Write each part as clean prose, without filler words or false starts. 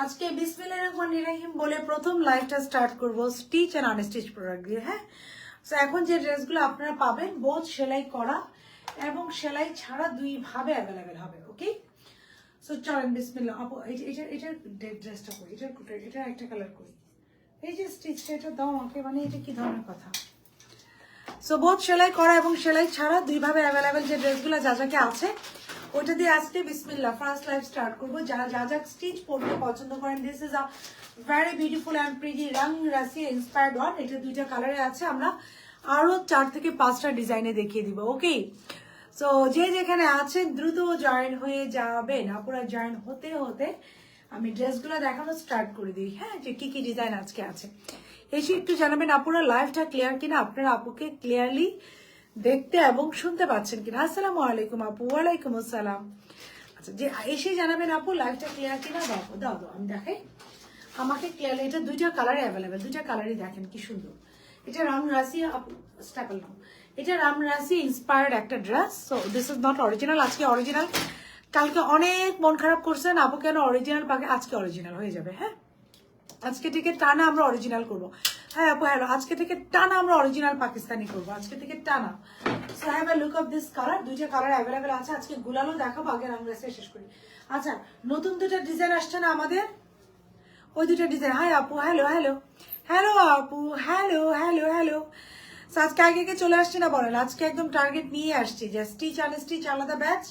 আজকে বিসমিল্লাহির রহমানির রহিম বলে প্রথম লাইভটা স্টার্ট করব স্টিচ এন্ড আনস্টিচ প্রোডাক্ট দিয়ে। হ্যাঁ, তো এখন যে ড্রেসগুলো আপনারা পাবেন বোথ সেলাই করা এবং সেলাই ছাড়া দুই ভাবে অ্যাভেলেবেল হবে। ওকে, সো চলেন বিসমিল্লাহ। আপু এটা ড্রেসটা করি, এটা একটা কালার করি, এই যে স্টিচটা এটা দাও আমাকে, মানে এটা কি ধরনের কথা। সো বোথ সেলাই করা এবং সেলাই ছাড়া দুই ভাবে অ্যাভেলেবেল যে ড্রেসগুলো যা যাকে আছে ওটা দিয়ে আজকে বিসমিল্লাহ ফার্স্ট লাইভ স্টার্ট করবো। যারা যা যা স্টিচ পরতে পছন্দ করেন, this is a very beautiful and pretty রং রাশি ইন্সপায়ার্ড ওয়ান। এটা দুইটা কালারে আছে, আমরা আরো 4 থেকে 5টা ডিজাইনে দেখিয়ে দিব। ওকে, সো যে যেখানে আছেন দ্রুত জয়েন হয়ে যাবেন। আপুরা জয়েন হতে হতে আমি ড্রেসগুলো দেখানো স্টার্ট করে দিই। হ্যাঁ, যে কি কি ডিজাইন আজকে আছে এসে একটু জানাবেন। আপুরা লাইভটা ক্লিয়ার কিনা, আপনারা আপুকে ক্লিয়ারলি দেখতে এবং শুনতে পাচ্ছেন কিনা। আসসালামু আলাইকুম আপু। ওয়ালাইকুম আসসালাম। আচ্ছা, যে এসে জানাবেন আপু লাইভটা ক্লিয়ার কিনা। দাও আমি দেখাই আমাকে ক্লিয়ারলি। এটা দুইটা কালারে অ্যাভেলেবেল, দুইটা কালারই দেখেন কি সুন্দর। এটা রাম রাশি স্ট্যাপল নাও, এটা রাম রাশি ইন্সপায়ার্ড একটা dress. So this is not original. আজকে অরিজিনাল, কালকে অনেক মন খারাপ করছেন আপু কেন অরিজিনাল পাকে, আজকে অরিজিনাল হয়ে যাবে। হ্যাঁ, আজকে থেকে টানা আমরা অরিজিনাল করবো। হ্যাঁ আপু হ্যালো, আজকে থেকে টানা আমরা অরিজিনাল পাকিস্তানি করবো, আজকে থেকে টানা। So have a look of this colour. দুইটা কালার অ্যাভেলেবেল আছে। আজকে গুলালো দেখাবো, আগে আমরা শেষ করি। আচ্ছা, নতুন দুটো ডিজাইন আসছে না আমাদের, ওই দুটো ডিজাইন। হাই আপু হ্যালো হ্যালো হ্যালো আপু হ্যালো হ্যালো হ্যালো। সো আজকে আগে চলে আসছে না বলেন, আজকে একদম টার্গেট নিয়ে আসছি যে স্টিচ আনস্টিচ আলাদা ব্যাচ।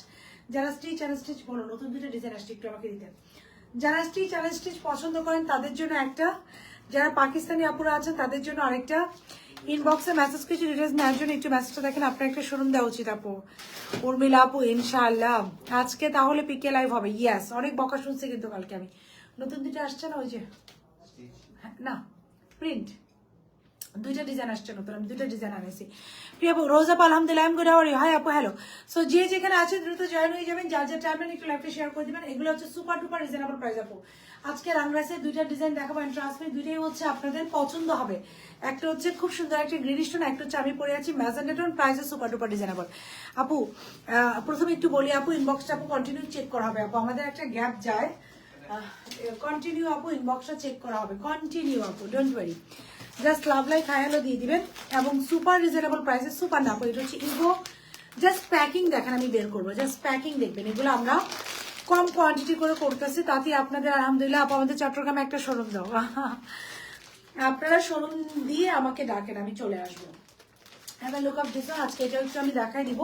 যারা স্টিচ আনস্টিচ বলো, নতুন দুটো ডিজাইন আসছে একটু আমাকে দিতেন। যারা স্টিচ আনস্টিচ পছন্দ করেন তাদের জন্য একটা, যারা পাকিস্তানি আপুরা আছেন তাদের জন্য আরেকটা। ইনবক্সে মেসেজ কিছু ডিটেলস নেওয়ার জন্য একটু মেসেজটা দেখেন। আপনার একটা শোরুম দেওয়া উচিত আপু। উর্মিলা আপু ইনশাআল্লাহ আজকে তাহলে পিকে লাইভ হবে। ইয়াস, অনেক বকা শুনছি কিন্তু কালকে আমি। নতুন দুটো আসছে না, ওই যে না প্রিন্ট দুইটা ডিজাইন আসছে নতুন, আমি দুইটা ডিজাইন আনেছি। প্রিয় আপু রোজ আপু আলহামদুলিল্লাহ, গুড আওয়ার ইউ। হাই আপু হ্যালো। সো যে যেখানে আছেন দ্রুত জয়েন হয়ে যাবেন, যার যার টাইম একটু লাইভটা শেয়ার করে দিবেন। এগুলো হচ্ছে সুপার ডুপার রিজনেবল প্রাইস আপু। আজকে রাংরাসের দুইটা ডিজাইন দেখাবো, ট্রাস্ট মি দুইটাই হচ্ছে আপনাদের পছন্দ হবে। একটা হচ্ছে খুব সুন্দর একটা গ্রিন স্টোন, একটা হচ্ছে আমি পরে আছি ম্যাজেন্টা টোন, প্রাইসে সুপার ডুপার রিজনেবল। আপু প্রথমে একটু বলি আপু, ইনবক্সটা আপু কন্টিনিউ চেক করা হবে আপু, আমাদের একটা গ্যাপ যায়, কন্টিনিউ আপু ইনবক্সটা চেক করা হবে, কন্টিনিউ আপু, don't worry. Just love like hi hello দিয়ে দিবেন এবং সুপার রিজনেবল প্রাইসে সুপার না আপু। এটা হচ্ছে ইগো, জাস্ট প্যাকিং দেখেন, আমি বের করবো, জাস্ট প্যাকিং দেখবেন। এগুলো আমরা কম কোয়ান্টিটি করে করতেছি, তাতে আপনাদের আলহামদুলিল্লাহ আপু আমাদের চট্টগ্রামে একটা শোরুম দাও। আপনারা শোরুম দিয়ে আমাকে ডাকেন, আমি চলে আসবো। Have a look of this. আজকে এটা হচ্ছে আমি দেখাই দিব।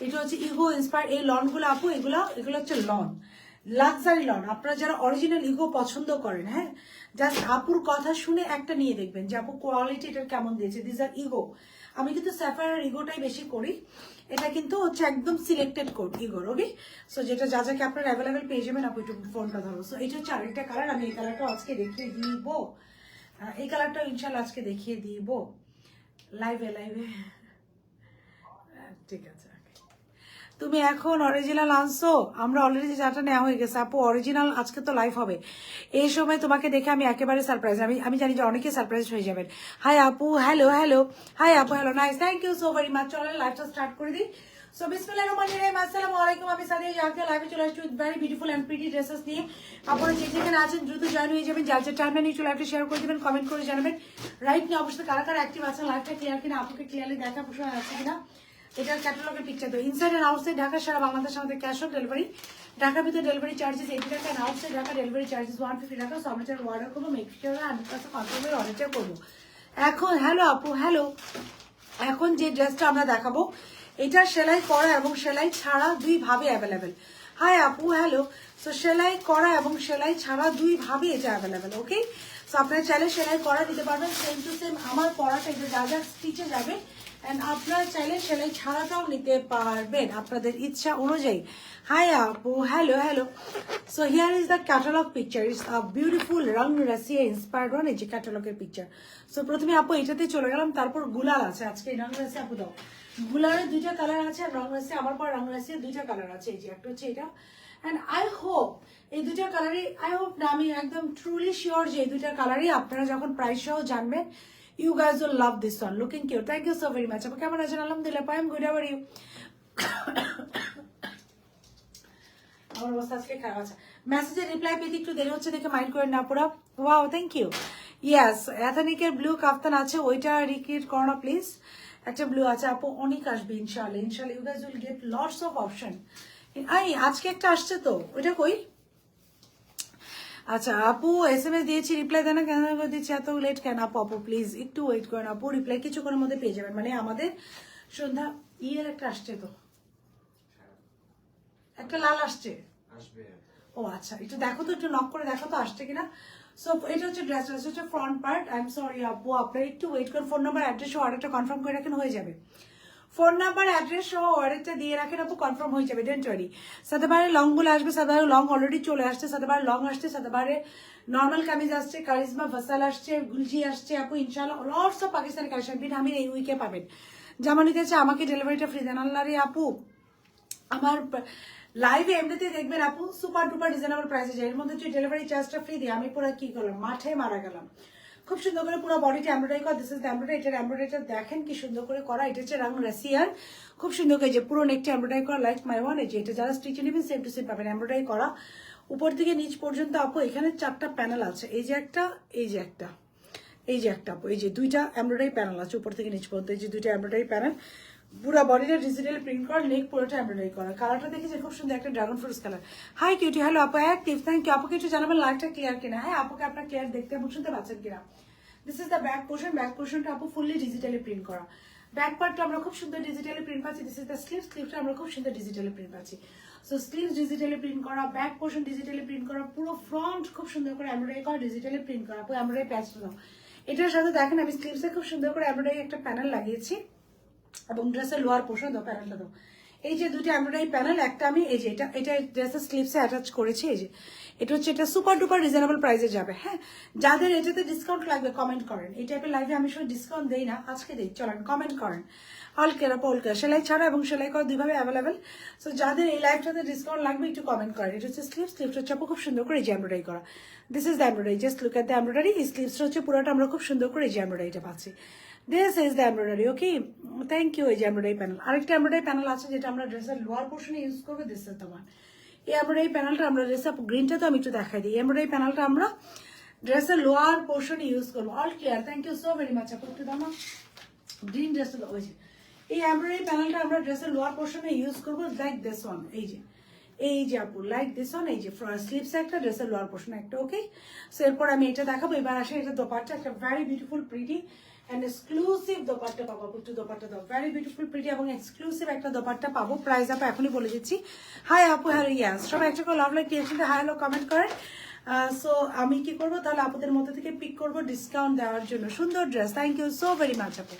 এটা হচ্ছে ইগো ইন্সপায়ার। এই লনগুলো আপু এগুলো হচ্ছে লন, লাক্সারি লন। আপনারা যারা অরিজিনাল ইগো পছন্দ করেন, হ্যাঁ জাস্ট আপুর কথা শুনে একটা নিয়ে দেখবেন যে আপু কোয়ালিটি এটার কেমন দিয়েছে। This are ego. আমি কিন্তু স্যাফায়ার ইগোটাই বেশি করি। এটা কিন্তু হচ্ছে একদম সিলেক্টেড কোড ইগোর। ওকে, সো যেটা যা যাকে আপনার অ্যাভেলেবেল পেয়ে যাবেন আপু, একটু ফোনটা ধরো। সো এটা হচ্ছে আরেকটা কালার, আমি এই কালারটাও আজকে দেখিয়ে দিব। এই কালারটাও ইনশাল্লাহ আজকে দেখিয়ে দিব লাইভে। ঠিক আছে, তুমি এখন অরিজিনাল আনছো, আমরা অলরেডি যাটা নেওয়া হয়ে গেছে আপু। অরিজিনাল আজকে তো লাইভ হবে, এই সময় তোমাকে দেখে আমি একেবারে সারপ্রাইজ। আমি জানি যে অনেকে সারপ্রাইজ হয়ে যাবেন। হাই আপু হ্যালো হ্যালো, হাই আপু hello, nice, thank you so very much. চলেন লাইভটা স্টার্ট করে দিই। সো বিসমিল্লাহির রহমানির রহিম, আসসালামু আলাইকুম। আমি সাদিয়া জাহাঙ্গীর লাইভে চলে আসছি with very beautiful and pretty dresses নিয়ে। আপনারা যে যেখানে আছেন দ্রুত জয়েন হয়ে যাবেন, যার যার টাইম একটু লাইভটা শেয়ার করে দেবেন, কমেন্ট করে জানাবেন। রাইট নিয়ে অবশ্যই কারা কারা অ্যাক্টিভ আছেন, লাইভটা ক্লিয়ার কিনা, আপুকে ক্লিয়ারলি দেখা প্রশ্ন আছে কিনা। এটার ক্যাটালগের পিকচার তো ইনসাইড এন্ড আউটসাইড ঢাকা সারা বাংলাদেশ আমাদের ক্যাশ অন ডেলিভারি। ঢাকার ভিতরে ডেলিভারি চার্জেস 80 টাকা, and outside Dhaka delivery charges 150 টাকা। সো আমরা যারা অর্ডার করবো মেক শিওর 100% কনফার্মের অর্ডারটা করবো। এখন হ্যালো আপু হ্যালো, এখন যে ড্রেসটা আমরা দেখাবো এটা সেলাই করা এবং সেলাই ছাড়া দুই ভাবে অ্যাভেলেবেল। হাই আপু হ্যালো। সো সেলাই করা এবং সেলাই ছাড়া দুই ভাবে এটা অ্যাভেলেবেল। ওকে, সো আপনারা চাইলে সেলাই করা দিতে পারবেন, সেম টু সেম আমার পড়াটা এটা যা যা স্টিচে যাবে। এন্ড আপনারা চাইলে সেলাই ছাড়াটাও নিতে পারবেন আপনাদের ইচ্ছা অনুযায়ী। হাই আপু hello hello. So here is the catalogue picture, it's a beautiful wrong Russia inspired one. এই যে ক্যাটালগের পিকচার। সো প্রথমে আপু এটাতে চলে গেলাম, তারপর গুলাল আছে আজকে। রং রাশি আপু দাও, গুলারের দুইটা কালার আছে, আর রং রাশি আমার পর রং রাশির দুইটা কালার আছে। এই যে একটা হচ্ছে এটা, এন্ড আই হোপ এই দুইটা কালারই, আই হোপ না আমি একদম ট্রুলি শিওর যে এই দুইটা কালারই আপনারা যখন প্রাইস সহ জানবেন, you guys will love this one. Looking cute. Thank you so very much. আপু কেমন আছেন? আলহামদুলিল্লাহ, I am good. How are you? আমার অবস্থা আজকে খারাপ আছে। মেসেজের রিপ্লাই পেতে একটু দেরি হচ্ছে দেখে মাইন্ড করেন না পুরো। Wow, thank you. ইয়েস, এথনিকের ব্লু কাফতান আছে, ওইটা রিক্রিয়েট করো না প্লিজ। একটা ব্লু আছে আপু, অনেক আসবে ইনশাআল্লাহ। ইনশাআল্লাহ you guys will get lots of option. আজকে একটা আসছে তো, ওইটা কই? আচ্ছা আপু SMS দিয়েছি, রিপ্লাই দেন না কেন দিচ্ছি, এত লেট কেন? আপু আপু প্লিজ একটু ওয়েট করেন আপু, রিপ্লাই কিছুক্ষণের মধ্যে পেয়ে যাবেন। মানে আমাদের সন্ধ্যা ইয়ের একটা আসছে তো, একটা লাল আসছে। ও আচ্ছা, একটু দেখো তো, একটু নক করে দেখো তো আসছে কিনা। সো এটা হচ্ছে ড্রেস, হচ্ছে front part. I am sorry আপু, আপনারা একটু ওয়েট করেন। ফোন নাম্বার অ্যাড্রেস অর্ডারটা কনফার্ম করে রাখেন, হয়ে যাবে। ফোন নাম্বার অ্যাড্রেস সহ অর্ডারটা দিয়ে রাখেন আপু, কনফার্ম হয়ে যাবে, ডোন্ট ওয়ারি। সাদাবারে লং গুলো আসবে, সাদাবারে লং অলরেডি চলে আসছে, সাদাবারে লং আসছে, সাদাবারে নর্মাল কামিজ আসছে, কারিজমা ভাসাল আসছে, গুলজি আসছে আপু ইনশাআল্লাহ। লটস অফ পাকিস্তানি কালেকশন বিন আমির এই উইকে পাবেন। জামা নিতে চাই আমাকে ডেলিভারিটা ফ্রি দেন। আল্লাহ রে আপু, আমার লাইভে এমনিতে দেখবেন আপু সুপার ডুপার রিজনেবল প্রাইসে যায়, এর মধ্যে যদি ডেলিভারি চার্জটা ফ্রি দিই আমি পুরো কি করলাম, মাঠে মারা গেলাম। খুব সুন্দর করে পুরো বডিটা এমব্রয়ডারি করা, দিস ইজ দ্য এমব্রয়ডারি। এটার এমব্রয়ডারিটা দেখেন কি সুন্দর করে করা, এটা হচ্ছে রাং রাশিয়ার, খুব সুন্দর করে যে পুরো নেকটা এমব্রয়ডারি করা, লাইক মাই ওয়ান। এই যে এটা যারা স্টিচে নেবেন সেম টু সেম পাবেন, এমব্রয়ডারি করা উপর থেকে নিচ পর্যন্ত আপু। এখানে 4টা প্যানেল আছে, এই যে একটা, এই যে একটা, এই যে একটা আপু, এই যে 2টা এমব্রয়ডারি প্যানেল আছে উপর থেকে নিচ পর্যন্ত, এই যে 2টা এমব্রয়ডারি প্যানেল, পুরো বডিটা ডিজিটাল প্রিন্ট করা, নেক পুরোটা এমব্রয়ডারি করা। কালারটা দেখেছি খুব সুন্দর, একটা dragon fruits colour. High cutie, hello আপু, অ্যাক্টিভ, থ্যাংক ইউ। আপুকে একটু জানাবেন লাইভটা ক্লিয়ার কিনা। হ্যাঁ আপুকে আপনার ক্লিয়ার দেখতে এবং শুনতে পাচ্ছেন কিনা। This is the back portion, back পোর্শনটা আপু ফুললি ডিজিটালি প্রিন্ট করা। ব্যাক পার্টটা আমরা খুব সুন্দর ডিজিটালি প্রিন্ট পাচ্ছি। দিস ইজ দ্য স্লিভ, স্লিভটা আমরা খুব সুন্দর ডিজিটালি প্রিন্ট পাচ্ছি। সো স্লিভ ডিজিটালি প্রিন্ট করা, ব্যাক পোর্শন ডিজিটালি প্রিন্ট করা, পুরো ফ্রন্ট খুব সুন্দর করে এমব্রয়ডারি করা, ডিজিটালি প্রিন্ট করা আপু। এমব্রয়ডারি প্যাচটা দাও। এটার সাথে দেখেন আমি স্লিভসে খুব সুন্দর করে এমব্রয়ডারি একটা প্যানেল লাগিয়েছি, এবং ড্রেসের লোয়ার পোর্শন দাও, প্যানেলটা দাও। এই যে 2টা এমব্রয়ডারি প্যানেল, একটা আমি এই যে এটা ড্রেসের স্লিভসে অ্যাটাচ করেছি। এই যে এটা হচ্ছে, এটা সুপার ডুপার রিজনেবল প্রাইসে যাবে। হ্যাঁ, যাদের এটাতে ডিসকাউন্ট লাগবে কমেন্ট করেন। এই টাইপের লাইভে আমি সব ডিসকাউন্ট দেই না, আজকে দেই, চলেন কমেন্ট করেন। অল কেয়ার আপু, অল কেয়ার, সেলাই ছাড়া এবং সেলাই করা দুইভাবে অ্যাভেলেবেল। সো যাদের এই লাইভটাতে ডিসকাউন্ট লাগবে একটু কমেন্ট করেন। এটা হচ্ছে স্লিভস, স্লিভস হচ্ছে আপু খুব সুন্দর করে এই যে এমব্রয়ডারি করা। This is the embroidery, just look at the embroidery. এই স্লিভসটা হচ্ছে পুরোটা আমরা খুব সুন্দর করে এই যে এমব্রয়ডারিটা পাচ্ছি। This is the embroidery, okay, thank you. এই যে এমব্রয়ডারি প্যানেল, আরেকটা এমব্রয়ডারি প্যানেল আছে যেটা আমরা ড্রেসের লোয়ার পোর্শনে ইউজ করবো। This is the one. এই এমব্রয়ডারি প্যানেলটা আমরা ড্রেসের গ্রিনটা তো আমি একটু দেখাই দিই। এমব্রয়ডারি প্যানেলটা আমরা ড্রেসের লোয়ার পোর্শনে ইউজ করবো। All clear, thank you so very much আপু। একটু দামা গ্রিন ড্রেসের ওই যে এই এমব্রয়ডারি প্যানেলটা আমরা ড্রেসের লোয়ার পোর্শনে ইউজ করবো, লাইক দিস ওয়ান। এই যে আপু লাইক দিস ওয়ান, এই যে স্লিভস একটা, ড্রেসের লোয়ার পোর্শনে একটা, ওকে। সো এরপর আমি এটা দেখাবো। এবার আসে এটা দোপাট্টা, একটা very beautiful pretty and exclusive dupatta পাবো। একটু দোপাট্টা দাও, ভেরি বিউটিফুল প্রিটি এবং এক্সক্লুসিভ একটা দোপাট্টা পাবো। প্রাইস আপু এখনই বলে দিচ্ছি। হাই আপু, হ্যালো, ইয়াস, সবাই একটা করে লাভ লাইক ক্রিয়েশনটা হাই হ্যালো কমেন্ট করেন। সো আমি কি করবো তাহলে, আপুদের মধ্যে থেকে পিক করবো ডিসকাউন্ট দেওয়ার জন্য। সুন্দর dress, thank you so very much আপু।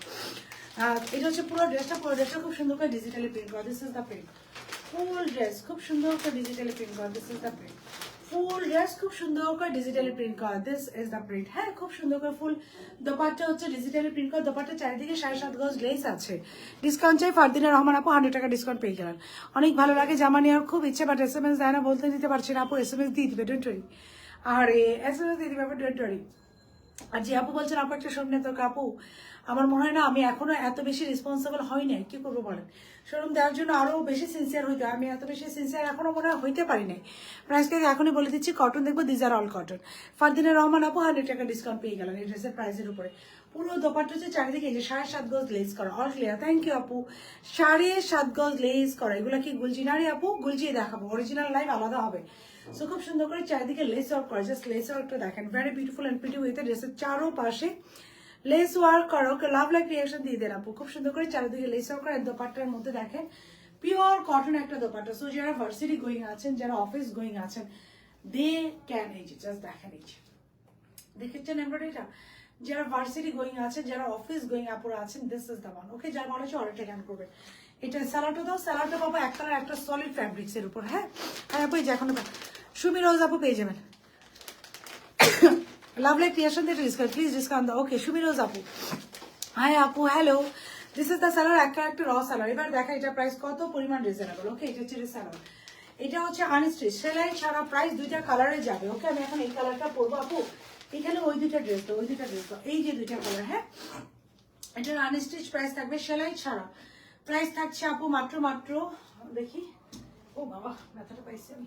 এটা হচ্ছে পুরো ড্রেসটা, পুরো ড্রেসটা খুব সুন্দর করে ডিজিটালি প্রিন্ট করা। This is the print, full dress খুব সুন্দর করে ডিজিটালি প্রিন্ট করা। This is the print, full dress খুব সুন্দর করে ডিজিটালি প্রিন্ট করা। This is the print. হ্যাঁ, খুব সুন্দর করে ফুল দোপাট্টা হচ্ছে ডিজিটালি প্রিন্ট করা। দোপাট্টা চারিদিকে 7.5 গজ লেস আছে। ডিসকাউন্ট চাই ফারদিনা রহমান আপু, 100 টাকা ডিসকাউন্ট পেয়ে গেলেন। অনেক ভালো লাগে, জামা নেওয়ার খুব ইচ্ছে, বাট SMS দেয় না, বলতে দিতে পারছি না আপু। SMS দিয়ে দিবে, ডোন্ট ওয়ারি। আর SMS দিয়ে দিবে আপু, ডোন্ট ওয়ারি। আর যে আপু বলছেন আপু একটা শোরুম নেই, তো আপু আমার মনে হয় না আমি এখনো এত বেশি রেসপন্সিবল হই নাই। কি করবো বলেন, শোরুম দেওয়ার জন্য আরো বেশি সিনসিয়ার হইতে হয়। আমি এত বেশি সিনসিয়ার এখনো মনে হয় হইতে পারি নাই। প্রাইসকে এখনই বলে দিচ্ছি, কটন দেখবো, these are all cotton. Fardina Rahman আপু 100 টাকা ডিসকাউন্ট পেয়ে গেলেন এই ড্রেসের প্রাইসের উপরে। পুরো দোপাট্টা হচ্ছে চারিদিকে যে 7.5 গজ লেস করা। অল ক্লিয়ার, থ্যাংক ইউ আপু। 7.5 গজ লেস করা, এগুলো কি গুলজিনারি আপু? গুলজিয়ে দেখাবো, অরিজিনাল লাইভ আলাদা হবে। সো খুব সুন্দর করে চারিদিকে লেস ওয়ার্ক করা, জাস্ট লেস ওয়ার্কটা দেখেন, very beautiful and pretty with ড্রেসের চারো পাশে লেস ওয়ার্ক করো। ওকে, লাভ লাইক রিয়াকশন দিয়ে দেন আপু। খুব সুন্দর করে চারিদিকে লেস ওয়ার্ক করা। দোপাট্টার মধ্যে দেখেন পিওর কটন একটা দোপাট্টা। সো যারা ভার্সিটি গোয়িং আছেন, যারা অফিস গোয়িং আছেন, দে ক্যান, এই যে জাস্ট দেখেন, এই যে দেখেছেন এমব্রয়ডারিটা। যারা ভার্সিটি গোয়িং আছেন, যারা অফিস গোয়িং আপুরা আছেন, দিস ইজ দ্য ওয়ান। ওকে, যারা মনে হচ্ছে অর্ডারটা ক্যান করবেন। এটা স্যালাডটা দাও, স্যালাডটা পাবো এক কালার, একটা সলিড ফ্যাব্রিক্স এর উপর। হ্যাঁ, আর আপু এই যে এখন সুমি রোজ আপু পেয়ে যাবেন। লাভলি ক্রিয়েশন দিয়ে ডিসকাউন্ট, প্লিজ ডিসকাউন্ট দাও। ওকে, সুমি রোজ আপু, হাই আপু, হ্যালো। দিস ইজ দ্য স্যালার, একটা র স্যালার। এবার দেখা এটা প্রাইস কত পরিমাণ রিজনেবল। ওকে, এটা হচ্ছে স্যালার, এটা হচ্ছে আনস্টিচ, সেলাই ছাড়া, প্রাইস 2টা কালারে যাবে। ওকে, আমি এখন এই কালারটা পরবো আপু। এখানে ওই 2টা ড্রেস দাও, ওই 2টা ড্রেস দাও, এই যে 2টা কালার। হ্যাঁ, এটার আনস্টিচ প্রাইস থাকবে সেলাই ছাড়া। প্রাইস থাকছে আপু মাত্র দেখি ও বাবা ব্যথাটা পাইছি আমি,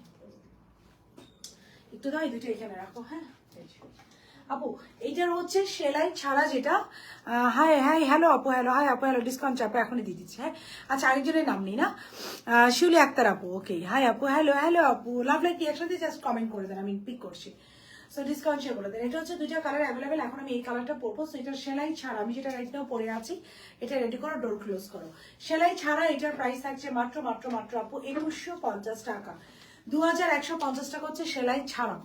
একটু দাও, এই দুটো এখানে রাখো। হ্যাঁ আপু এইটার হচ্ছে সেলাই ছাড়া যেটা, হাই হাই হ্যালো আপু, হ্যালো হাই আপু, হ্যালো ডিসকাউন্ট চাপে এখনই দিয়ে দিচ্ছি। হ্যাঁ আচ্ছা, আরেকজনের নাম নেই না, শিউলি আক্তার আপু, ওকে হাই আপু, হ্যালো হ্যালো আপু, লাভ লাইক একসাথে জাস্ট কমেন্ট করে দেন, আমি পিক করছি। সো ডিসকাউন্ট শেয়ার করে দেন। এটা হচ্ছে দুইটা কালার অ্যাভেলেবেল, এখন আমি এই কালারটা পরবো। সো এটা সেলাই ছাড়া, আমি যেটা রাইট নাও পরে আছি, এটা রেডি করো, ডোর ক্লোজ করো। সেলাই ছাড়া এটার প্রাইস থাকছে মাত্র মাত্র মাত্র আপু 2150 টাকা। 2150 টাকা হচ্ছে সেলাই ছাড়া।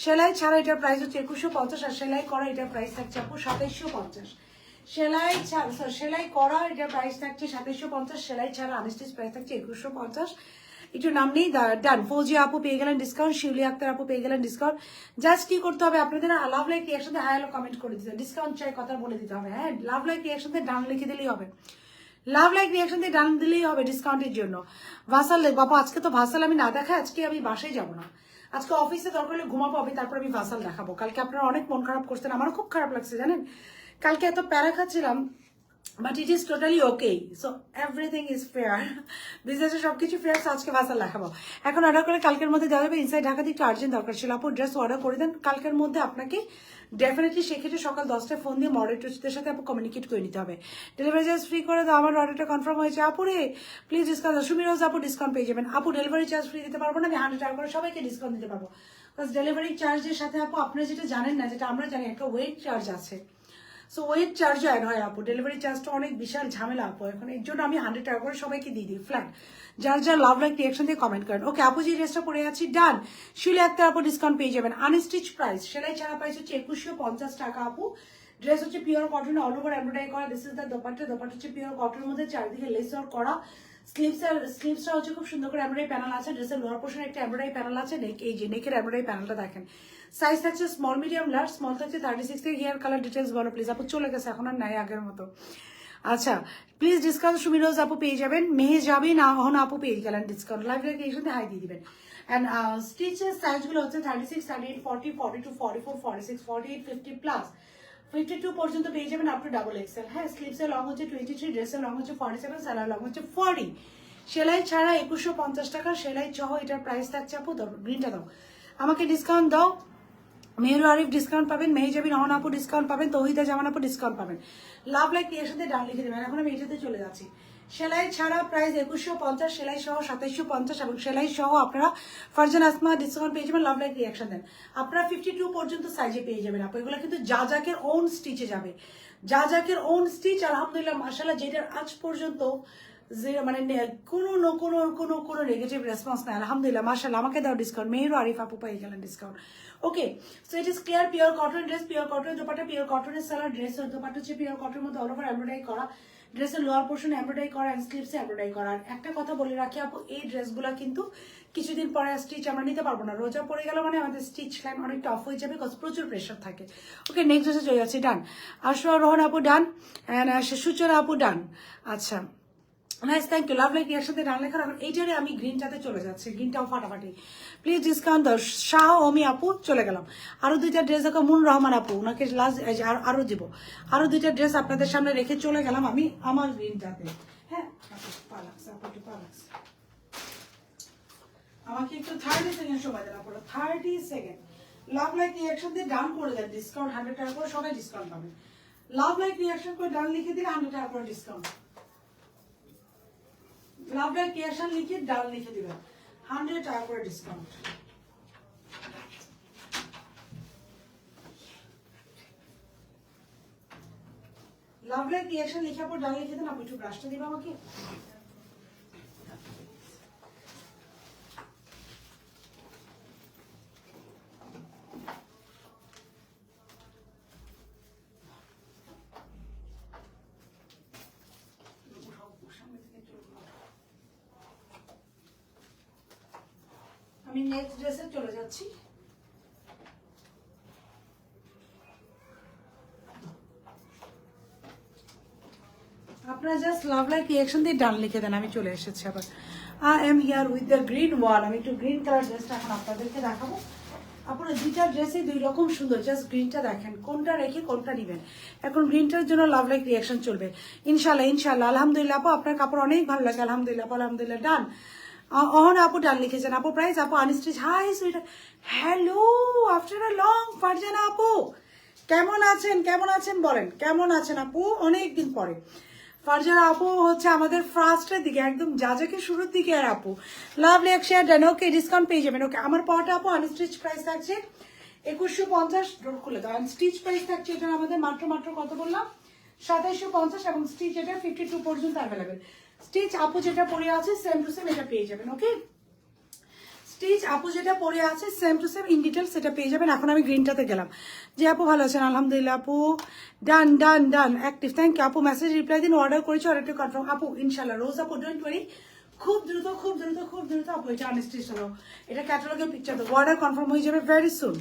সেলাই ছাড়া এটার প্রাইস হচ্ছে 2150, আর সেলাই করা এটার প্রাইস থাকছে আপু 2750। সেলাই ছাড়া, সেলাই করা এটার প্রাইস থাকছে 2750, সেলাই ছাড়া আনস্টিচ প্রাইস থাকছে 2150। একটু নাম নেই, ডান। ফৌজি আপু পেয়ে গেলেন ডিসকাউন্ট, শিউলি আক্তার আপু পেয়ে গেলেন ডিসকাউন্ট। জাস্ট কি করতে হবে আপনাদের, লাভ লাইক রিয়াকশনে হাই হ্যালো কমেন্ট করে দিতে হবে, ডিসকাউন্ট চাই কথা বলে দিতে হবে। হ্যাঁ লাভ লাইক রিয়াকশনে ডান লিখে দিলেই হবে, লাভ লাইক রিয়াকশন দিয়ে ডান দিলেই হবে ডিসকাউন্টের জন্য। ভাসাল বাবা, আজকে তো ভাসাল আমি না দেখাই, আজকে আমি বাসায় যাবো না, আজকে অফিসে দরকার হলে ঘুমাবো আমি, তারপর আমি ভাসাল দেখাবো। কালকে আপনারা অনেক মন খারাপ করছেন, আমারও খুব খারাপ লাগছে জানেন, কালকে এত প্যারা খাচ্ছিলাম, but it is totally okay. So everything is fair, বিজনেসে সবকিছু ফেয়ার। আজকে ভাসাল দেখাবো, এখন অর্ডার করে কালকের মধ্যে দেওয়া যাবে। ইনসাইড ঢাকাতে একটু আর্জেন্ট দরকার ছিল আপু, ড্রেস অর্ডার করে দেন কালকের মধ্যে, আপনাকে ডেফিনেটলি সেক্ষেত্রে সকাল 10টায় ফোন দিয়ে মডারেটরদের সাথে আপু কমিউনিকেট করে নিতে হবে। ডেলিভারি চার্জ ফ্রি করে দাও, আমার অর্ডারটা কনফার্ম হয়েছে আপু রে, প্লিজ ডিসকাউন্ট। সুমিরোজ আপু ডিসকাউন্ট পেয়ে যাবেন আপু, ডেলিভারি চার্জ ফ্রি দিতে পারবো না, আমি 100 টাকা করে সবাইকে ডিসকাউন্ট দিতে পারবো। প্লাস ডেলিভারি চার্জের সাথে আপু আপনারা যেটা জানেন না, যেটা আমরা জানি, একটা ওয়েট চার্জ আছে। সো ওয়েট চার্জও অ্যাড হয় আপু, ডেলিভারি চার্জটা অনেক বিশাল ঝামেলা আপু, এখন এর জন্য আমি 100 টাকা করে সবাইকে দিয়ে দিই ফ্ল্যাট, যার যার লাভ লাইক রিয়াকশন দিয়ে কমেন্ট করেন। ওকে আপু যে ড্রেসটা পরে আছি ডান, শিউলি একটা আপু ডিসকাউন্ট পেয়ে যাবেন। আনস্টিচ প্রাইস, সেলাই ছাড়া প্রাইস হচ্ছে 2150 টাকা আপু। ড্রেস হচ্ছে pure cotton, all over embroidery করা, this is the dupatta. Dupatta হচ্ছে পিওর কটনের মধ্যে চারদিকে লেস ওয়ার্ক করা, স্লিভসটা হচ্ছে খুব সুন্দর করে এমব্রয়ডারি প্যানেল আছে, ড্রেসের লোয়ার পোর্শনে একটা এমব্রয়ডারি প্যানেল আছে, এই যে নেকের এমব্রয়ডারি প্যানেলটা দেখেন। সাইজ থাকছে স্মল মিডিয়াম লার্জ, স্মল থাকছে 36 থেকে। হেয়ার কালার ডিটেলস বলো প্লিজ আপু, চলে গেছে এখন আর নাই আগের মতো। আচ্ছা প্লিজ ডিসকাউন্ট সুমিরোজ আপু পেয়ে যাবেন, মেহে যাবে না হন আপু পেয়ে গেলেন ডিসকাউন্ট, লাইভ লাইক এই সাথে হাই দিয়ে দিবেন। অ্যান্ড স্টিচের সাইজগুলো হচ্ছে 36, 38, 40, 42, 44, 46, 48, 50 প্লাস 52 পর্যন্ত পেয়ে যাবেন আপ টু ডাবল এক্সেল। হ্যাঁ স্লিভসের লং হচ্ছে 23, ড্রেসের লং হচ্ছে 47, স্যালার লং হচ্ছে 40। সেলাই ছাড়া 2150 টাকা, সেলাই সহ এটার প্রাইস থাকছে আপু। গ্রিনটা দাও আমাকে, ডিসকাউন্ট দাও। মেহেরু আরিফ ডিসকাউন্ট পাবেন, মেহেজাবিন রহমান আপু ডিসকাউন্ট পাবেন, তৌহিদা জামান আপু ডিসকাউন্ট পাবেন। লাভ লাইক এর সাথে ডান লিখে দেবেন। এখন আমি এটাতে চলে যাচ্ছি। সেলাই ছাড়া প্রাইস 2150, সেলাই সহ 2750, এবং সেলাই সহ আপনারা ফারজান আসমা ডিসকাউন্ট পেয়ে যাবেন। লাভ লাইক রিয়াকশন দেন, আপনারা 52 পর্যন্ত সাইজে পেয়ে যাবেন আপু। এগুলো কিন্তু জাজাকের ওন স্টিচে যাবে, জাজাকের ওন স্টিচ। আলহামদুলিল্লাহ মাশাআল্লাহ, যেটার আজ পর্যন্ত যে মানে কোনো নেগেটিভ রেসপন্স নাই আলহামদুলিল্লাহ মাশাআল্লাহ। আমাকে দাও ডিসকাউন্ট, মেহেরু আরিফ আপু পেয়ে গেলেন discount. Okay so it is clear, pure cotton dress, pure cotton dupatta, pure কটনের সালোয়ার, ড্রেস দোপাট্টা হচ্ছে পিওর কটনের মধ্যে অল ওভার এমব্রয়ডারি করা, ড্রেসের লোয়ার পোর্শন এমব্রয়ডারি করা, এন্ড স্লিভসে এমব্রয়ডারি করা। আর একটা কথা বলে রাখি আপু, এই ড্রেসগুলো কিন্তু কিছুদিন পরে স্টিচ আমরা নিতে পারবো না, রোজা পড়ে গেল মানে আমাদের স্টিচ লাইন অনেকটা অফ হয়ে যাবে, বিকজ প্রচুর প্রেশার থাকে। ওকে নেক্সট ড্রেসে চলে যাচ্ছে, ডান। আশরা রোহন আপু ডান, অ্যান্ড সুচরা আপু ডান। আচ্ছা nice, thank you. Love like একসাথে ডান লেখা। এখন এইটারে আমি গ্রিনটাতে চলে যাচ্ছি, গ্রিনটাও ফাটাফাটি। প্লিজ ডিসকাউন্ট দাও। শাহ অমি আপু চলে গেলাম। আরো দুইটা ড্রেস দেখো, মুন রহমান আপু, ওনাকে লাস্ট আরো দিব। আরো দুইটা ড্রেস আপনাদের সামনে রেখে চলে গেলাম আমি আমার গ্রিনটাতে। হ্যাঁ আমাকে একটু 30 সেকেন্ড সময় দেন আপনারা, 30 সেকেন্ড। লাভ লাইক রিয়াকশন দিয়ে ডান করে দেন, ডিসকাউন্ট 100 টাকা করে, সবাই ডিসকাউন্ট পাবেন। লাভ লাইক রিয়াকশন করে ডান লিখে দিলে 100 টাকা করে ডিসকাউন্ট। লাভ লাইক রিয়াকশন লিখে ডান লিখে দিবেন, 100 টাকা করে ডিসকাউন্ট। লাভ লাইক রিয়াকশন লিখে পর ডান লিখে দেন। আপনি একটু ব্রাশটা দিবেন আমাকে। আমি নেক্সট ড্রেসে চলে যাচ্ছি। আপনারা জাস্ট লাভ লাইক রিয়াকশন দিয়ে ডান লিখে দেন, আমি চলে এসেছি আবার। I am here with the green one. আমি একটু গ্রিন কালার ড্রেসটা এখন আপনাদেরকে দেখাবো। আপনারা দুইটা ড্রেসই দুই রকম সুন্দর, জাস্ট গ্রিনটা দেখেন কোনটা রেখে কোনটা নেবেন। এখন গ্রিনটার জন্য লাভ লাইক রিয়াকশন চলবে ইনশাল্লাহ ইনশাল্লাহ। আলহামদুলিল্লাহ আপু, আপনার কাপড় অনেক ভালো লাগে আলহামদুলিল্লাহ। আলহামদুলিল্লাহ ডান। অহন আপু ডান লিখেছেন, আপু প্রাইস, আপু unstitch, hi sweet, hello after a long, Farzana আপু কেমন আছেন, কেমন আছেন বলেন, কেমন আছেন আপু, অনেকদিন পরে। ফারজানা আপু হচ্ছে আমাদের ফার্স্টের দিকে, একদম যাকে শুরুর দিকে আর আপু। লাভলি এক শেয়ার ডান, ওকে ডিসকাউন্ট পেয়ে যাবেন। ওকে আমার পরটা আপু আনস্টিচ প্রাইস থাকছে 2150, খুলে দাও। স্টিচ প্রাইস থাকছে এটা আমাদের মাত্র মাত্র কত বললাম, 2750, এবং স্টিচ এটা 52 পর্যন্ত অ্যাভেলেবেল। স্টিচ আপু যেটা পরে আছে সেম টু সেম এটা পেয়ে যাবেন। ওকে স্টিচ আপু যেটা পরে আছে same to same in details সেটা পেয়ে যাবেন। এখন আমি গ্রিনটাতে গেলাম। যে আপু ভালো আছেন, আলহামদুলিল্লাহ আপু, ডান done done active, thank you আপু। মেসেজ রিপ্লাই দিন, অর্ডার করেছি, অর্ডারটা কনফার্ম আপু ইনশাল্লাহ। রোজ আপু ডোন্ট ওয়ারি, খুব দ্রুত খুব দ্রুত খুব দ্রুত আপু এটা আনস্টিচ হলো, এটা ক্যাটালগের পিকচার দেবো, অর্ডার কনফার্ম হয়ে যাবে very soon.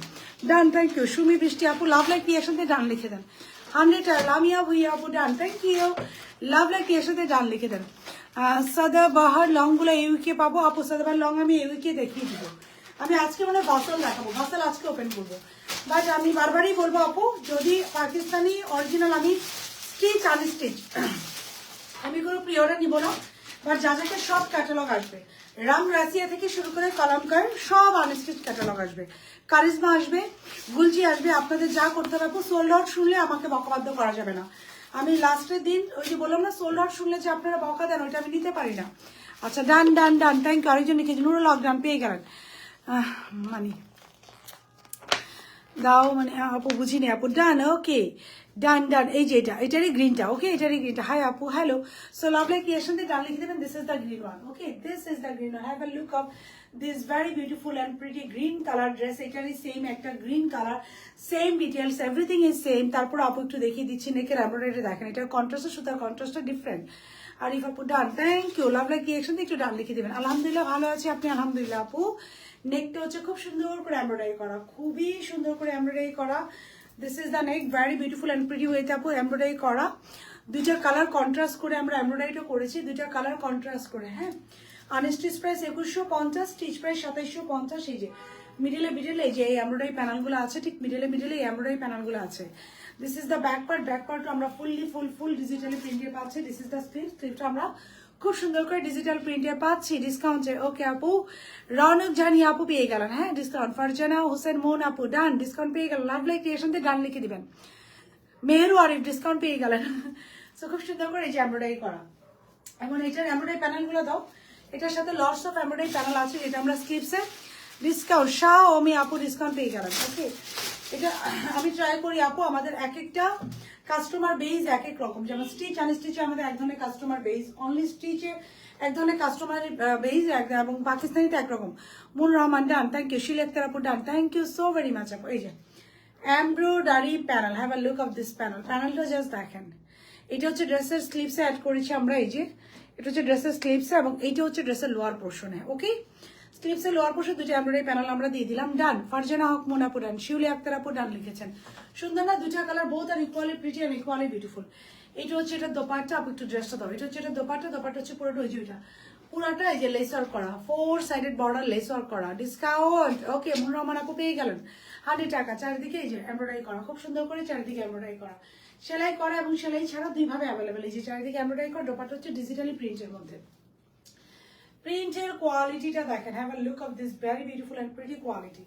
Done, thank you. Sumi Brishti আপু লাভ লাইক ক্রিয়েশন দিয়ে ডান লিখে দেন। 100 লামিয়া ভুইয়া আপু done, thank you. Love like creation দিয়ে ডান লিখে দেন। সাদাবাহার লং গুলো ইউকে পাবো আপু, সাদাবাহার লং আমি ইউকে দেখিয়ে দিব। আমি আজকে মানে ভাসাল দেখাবো, ভাসাল আজকে ওপেন করবো, বাট আমি বারবারই বলবো আপু যদি পাকিস্তানি অরিজিনাল আমি স্টিচ আনস্টিচ আমি কোনো প্রি অর্ডার নিবো না, বাট যাদেরকে সব ক্যাটালগ আসবে, রাম রাসিয়া থেকে শুরু করে কলামকার সব আনস্টিচ ক্যাটালগ আসবে, কারিজমা আসবে, গুলজি আসবে। আপনাদের যা করতে হবে আপু, সোল্ড আউট শুনলে আমাকে বকাবাধ্য করা যাবে না। আমি লাস্টের দিন ওই যে বললাম না, সোল্ড আউট শুনলে যে আপনারা বকা দেন, ওইটা আমি নিতে পারি না। আচ্ছা ডান ডান ডান, থ্যাংক ইউ। আরেকজন লিখেছেন নুরুল হক ডান, পেয়ে গেলেন। মানে দাও মানে আপু বুঝিনি আপু, ডান ওকে ডান ডান। এই যে এটারই গ্রিনটা, ওকে এটারই গ্রিনটা। হাই আপু হ্যালো। সো লাভ লাইক ক্রিয়েশন দিয়ে ডান লিখে দেবেন, this is the green one. Okay this is the green one, have a look of this very beautiful and pretty green colour dress. এটারই সেম একটা green colour, same details, everything is same. তারপর আপু একটু দেখিয়ে দিচ্ছি নেকের embroidery দেখেন, এটা কন্ট্রাস্টের সুতার কন্ট্রাস্টটা ডিফারেন্ট। আরিফ আপু done, thank you. Love like creation দিয়ে একটু ডান লিখে দেবেন। আলহামদুলিল্লাহ ভালো আছি, আপনি? আলহামদুলিল্লাহ আপু। নেকটা হচ্ছে খুব সুন্দর করে এমব্রয়ডারি করা, খুবই সুন্দর করে এমব্রয়ডারি করা। This is the neck, very beautiful and pretty ওয়েতে আপু এমব্রয়ডারি করা। দুইটা কালার কন্ট্রাস্ট করে আমরা এমব্রয়ডারিটা করেছি, দুইটা কালার কন্ট্রাস্ট করে। হ্যাঁ আনস্টিচ প্রাইস 2150, স্টিচ প্রাইস 2750। এই যে মিডিলে মিডিলে যে এই এমব্রয়ডারি প্যানেলগুলো আছে, ঠিক মিডিলে মিডিলে এই এমব্রয়ডারি প্যানেলগুলো আছে। This is the back part, back part আমরা ফুল ডিজিটালি প্রিন্টে পাচ্ছি। দিস ইজ দ্য স্লিভ, স্লিভটা আমরা খুব সুন্দর করে ডিজিটাল প্রিন্টে পাচ্ছি ডিসকাউন্টে। ওকে আপু রৌনক জানি আপু পেয়ে গেলেন, হ্যাঁ ডিসকাউন্ট। ফারজানা হোসেন মোন আপু ডান, ডিসকাউন্ট পেয়ে গেলেন। লাভ লাইক ক্রিয়েশন দিয়ে ডান লিখে দিবেন। মেহেরু আরিফ ডিসকাউন্ট পেয়ে গেলেন। সো খুব সুন্দর করে এই যে এমব্রয়ডারি করা, এবং এটার এমব্রয়ডারি প্যানেলগুলো দাও। এটার সাথে লটস অফ এমব্রয়ডারি প্যানেল আছে, যেটা আমরা স্লিপসে ডিসকাউন্ট শাহ আমি আপু ডিসকাউন্ট পেয়ে গেলাম। ওকে এটা আমি ট্রাই করি আপু, আমাদের এক একটা কাস্টমার বেজ এক এক রকম, যেমন স্টিচ আনস্টিচে আমাদের এক ধরনের কাস্টমার বেজ, অনলি স্টিচে এক ধরনের কাস্টমার বেজ, এবং পাকিস্তানিতে একরকম। Moon Rahman done, thank you. Shil Akter আপু done, thank you so very much আপু। এই যে embroidery panel, have a look of this panel, প্যানেলটা জাস্ট দেখেন। এটা হচ্ছে ড্রেসের স্লিভসে অ্যাড করেছি আমরা, এই যে এটা হচ্ছে ড্রেসের স্লিভসে, এবং এইটা হচ্ছে ড্রেসের লোয়ার পোর্শনে। ওকে স্লিভসের লোয়ার পোর্শন দুটো এমব্রয়ডারি প্যানেল আমরা দিয়ে দিলাম। ডান। ফারজানা হক মোনাপু ডান, শিউলি আক্তার আপু ডান লিখেছেন। সুন্দর না দুইটা colour, both are equally pretty and equally beautiful. এটা হচ্ছে এটা দোপাট্টা, আপু একটু ড্রেসটা দাও। এটা হচ্ছে এটা দোপাট্টা, দোপাট্টা হচ্ছে পুরোটা ওই যে ওইটা পুরাটা এই যে লেস ওয়ার্ক করা, 4 সাইডেড বর্ডার লেস ওয়ার্ক করা, ডিসকাউন্ট। ওকে মুন রহমান আপু পেয়ে গেলেন 100 টাকা। চারিদিকে এই যে এমব্রয়ডারি করা, খুব সুন্দর করে চারিদিকে এমব্রয়ডারি করা, সেলাই করা এবং সেলাই ছাড়া দুইভাবে অ্যাভেলেবেল। এই যে চারিদিকে এমব্রয়ডারি করা, দোপাট্টা হচ্ছে ডিজিটালি প্রিন্টের মধ্যে। প্রিন্টের কোয়ালিটিটা দেখেন, have a look of this very beautiful and pretty quality.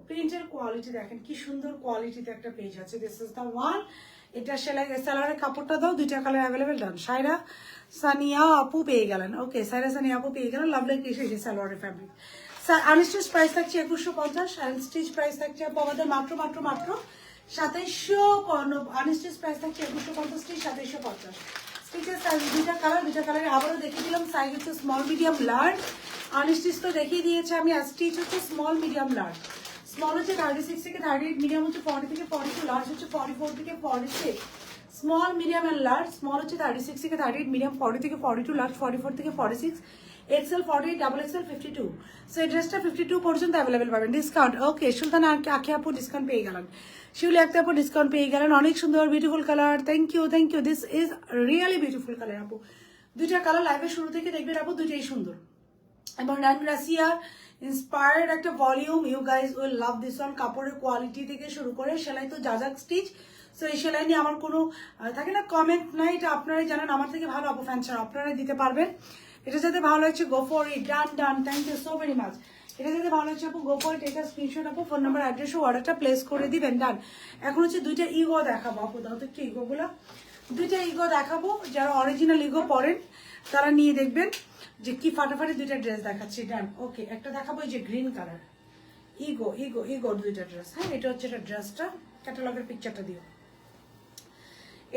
প্রিন্টের কোয়ালিটি দেখেন কি সুন্দর কোয়ালিটিতে একটা পেজ আছে। This is the one. এটা সেলাই সালোয়ারের কাপড়টা দাও, দুইটা কালার অ্যাভেলেবেল। ডান। সাইরা সানিয়া আপু পেয়ে গেলেন। ওকে সাইরা সানিয়া আপু পেয়ে গেলেন। লাভ লাইক এসে সালোয়ারের ফ্যাব্রিক। আনস্টিচ প্রাইস থাকছে 2150, অ্যান্ড স্টিচ প্রাইস থাকছে আমাদের মাত্র মাত্র মাত্র 2750। আনস্টিচ প্রাইস থাকছে 2150, স্টিচ 2750। স্টিচের সাইজ দুইটা কালার, দুইটা কালারে আবারও দেখিয়ে দিলাম। সাইজ হচ্ছে স্মল মিডিয়াম লার্জ, আনস্টিচ তো দেখিয়ে দিয়েছে আমি, আর স্টিচ হচ্ছে স্মল মিডিয়াম লার্জ। স্মল হচ্ছে 36 থেকে 38, মিডিয়াম হচ্ছে 40 থেকে 42, লার্জ হচ্ছে 44 থেকে 46। Small medium and large, small হচ্ছে 36 থেকে 38, মিডিয়াম 40 থেকে 42, লার্জ 44 থেকে 46, এক্সেল 48, ডাবল এক্সেল 52। সো এই ড্রেসটা 52 পর্যন্ত অ্যাভেলেবেল পাবেন ডিসকাউন্ট। ওকে সুলতান আখি আপু ডিসকাউন্ট পেয়ে গেলেন, শিউলি আক্তার আপু ডিসকাউন্ট পেয়ে গেলেন। অনেক সুন্দর beautiful colour, thank you thank you. This is really beautiful colour আপু। দুইটা কালার লাইভের শুরু থেকে দেখবেন আপু, দুইটাই সুন্দর। এবং রান রাশিয়া ইন্সপায়ার্ড একটা volume, you guys will love this one. কাপড়ের কোয়ালিটি থেকে শুরু করে সেলাই তো যা স্টিচ, সো এই সেলাই নিয়ে আমার কোনো থাকে না কমেন্ট নাই, এটা আপনারাই জানেন আমার থেকে ভালো আপু ফ্যান ছাড়া আপনারাই দিতে পারবেন। এটা যাতে ভালো লাগছে go for it, done done, thank you so very much. এটা যাতে ভালো লাগছে আপু গো ফর ইট, এটা স্ক্রিনশট আপু, ফোন নাম্বার অ্যাড্রেস ও অর্ডারটা প্লেস করে দিবেন, ডান। এখন হচ্ছে দুইটা ইগো দেখাবো আপু, দাও তো একটু ইগোগুলো, দুইটা ইগো দেখাবো, যারা অরিজিনাল ইগো পরেন তারা নিয়ে দেখবেন যে কি ফাটাফাটি দুইটা ড্রেস দেখাচ্ছি, ডান। ওকে, একটা দেখাবো এই যে গ্রিন কালার, ইগো ইগো ইগোর দুইটা ড্রেস, হ্যাঁ এটা হচ্ছে এটা ড্রেসটা, ক্যাটালগের পিকচারটা দিও।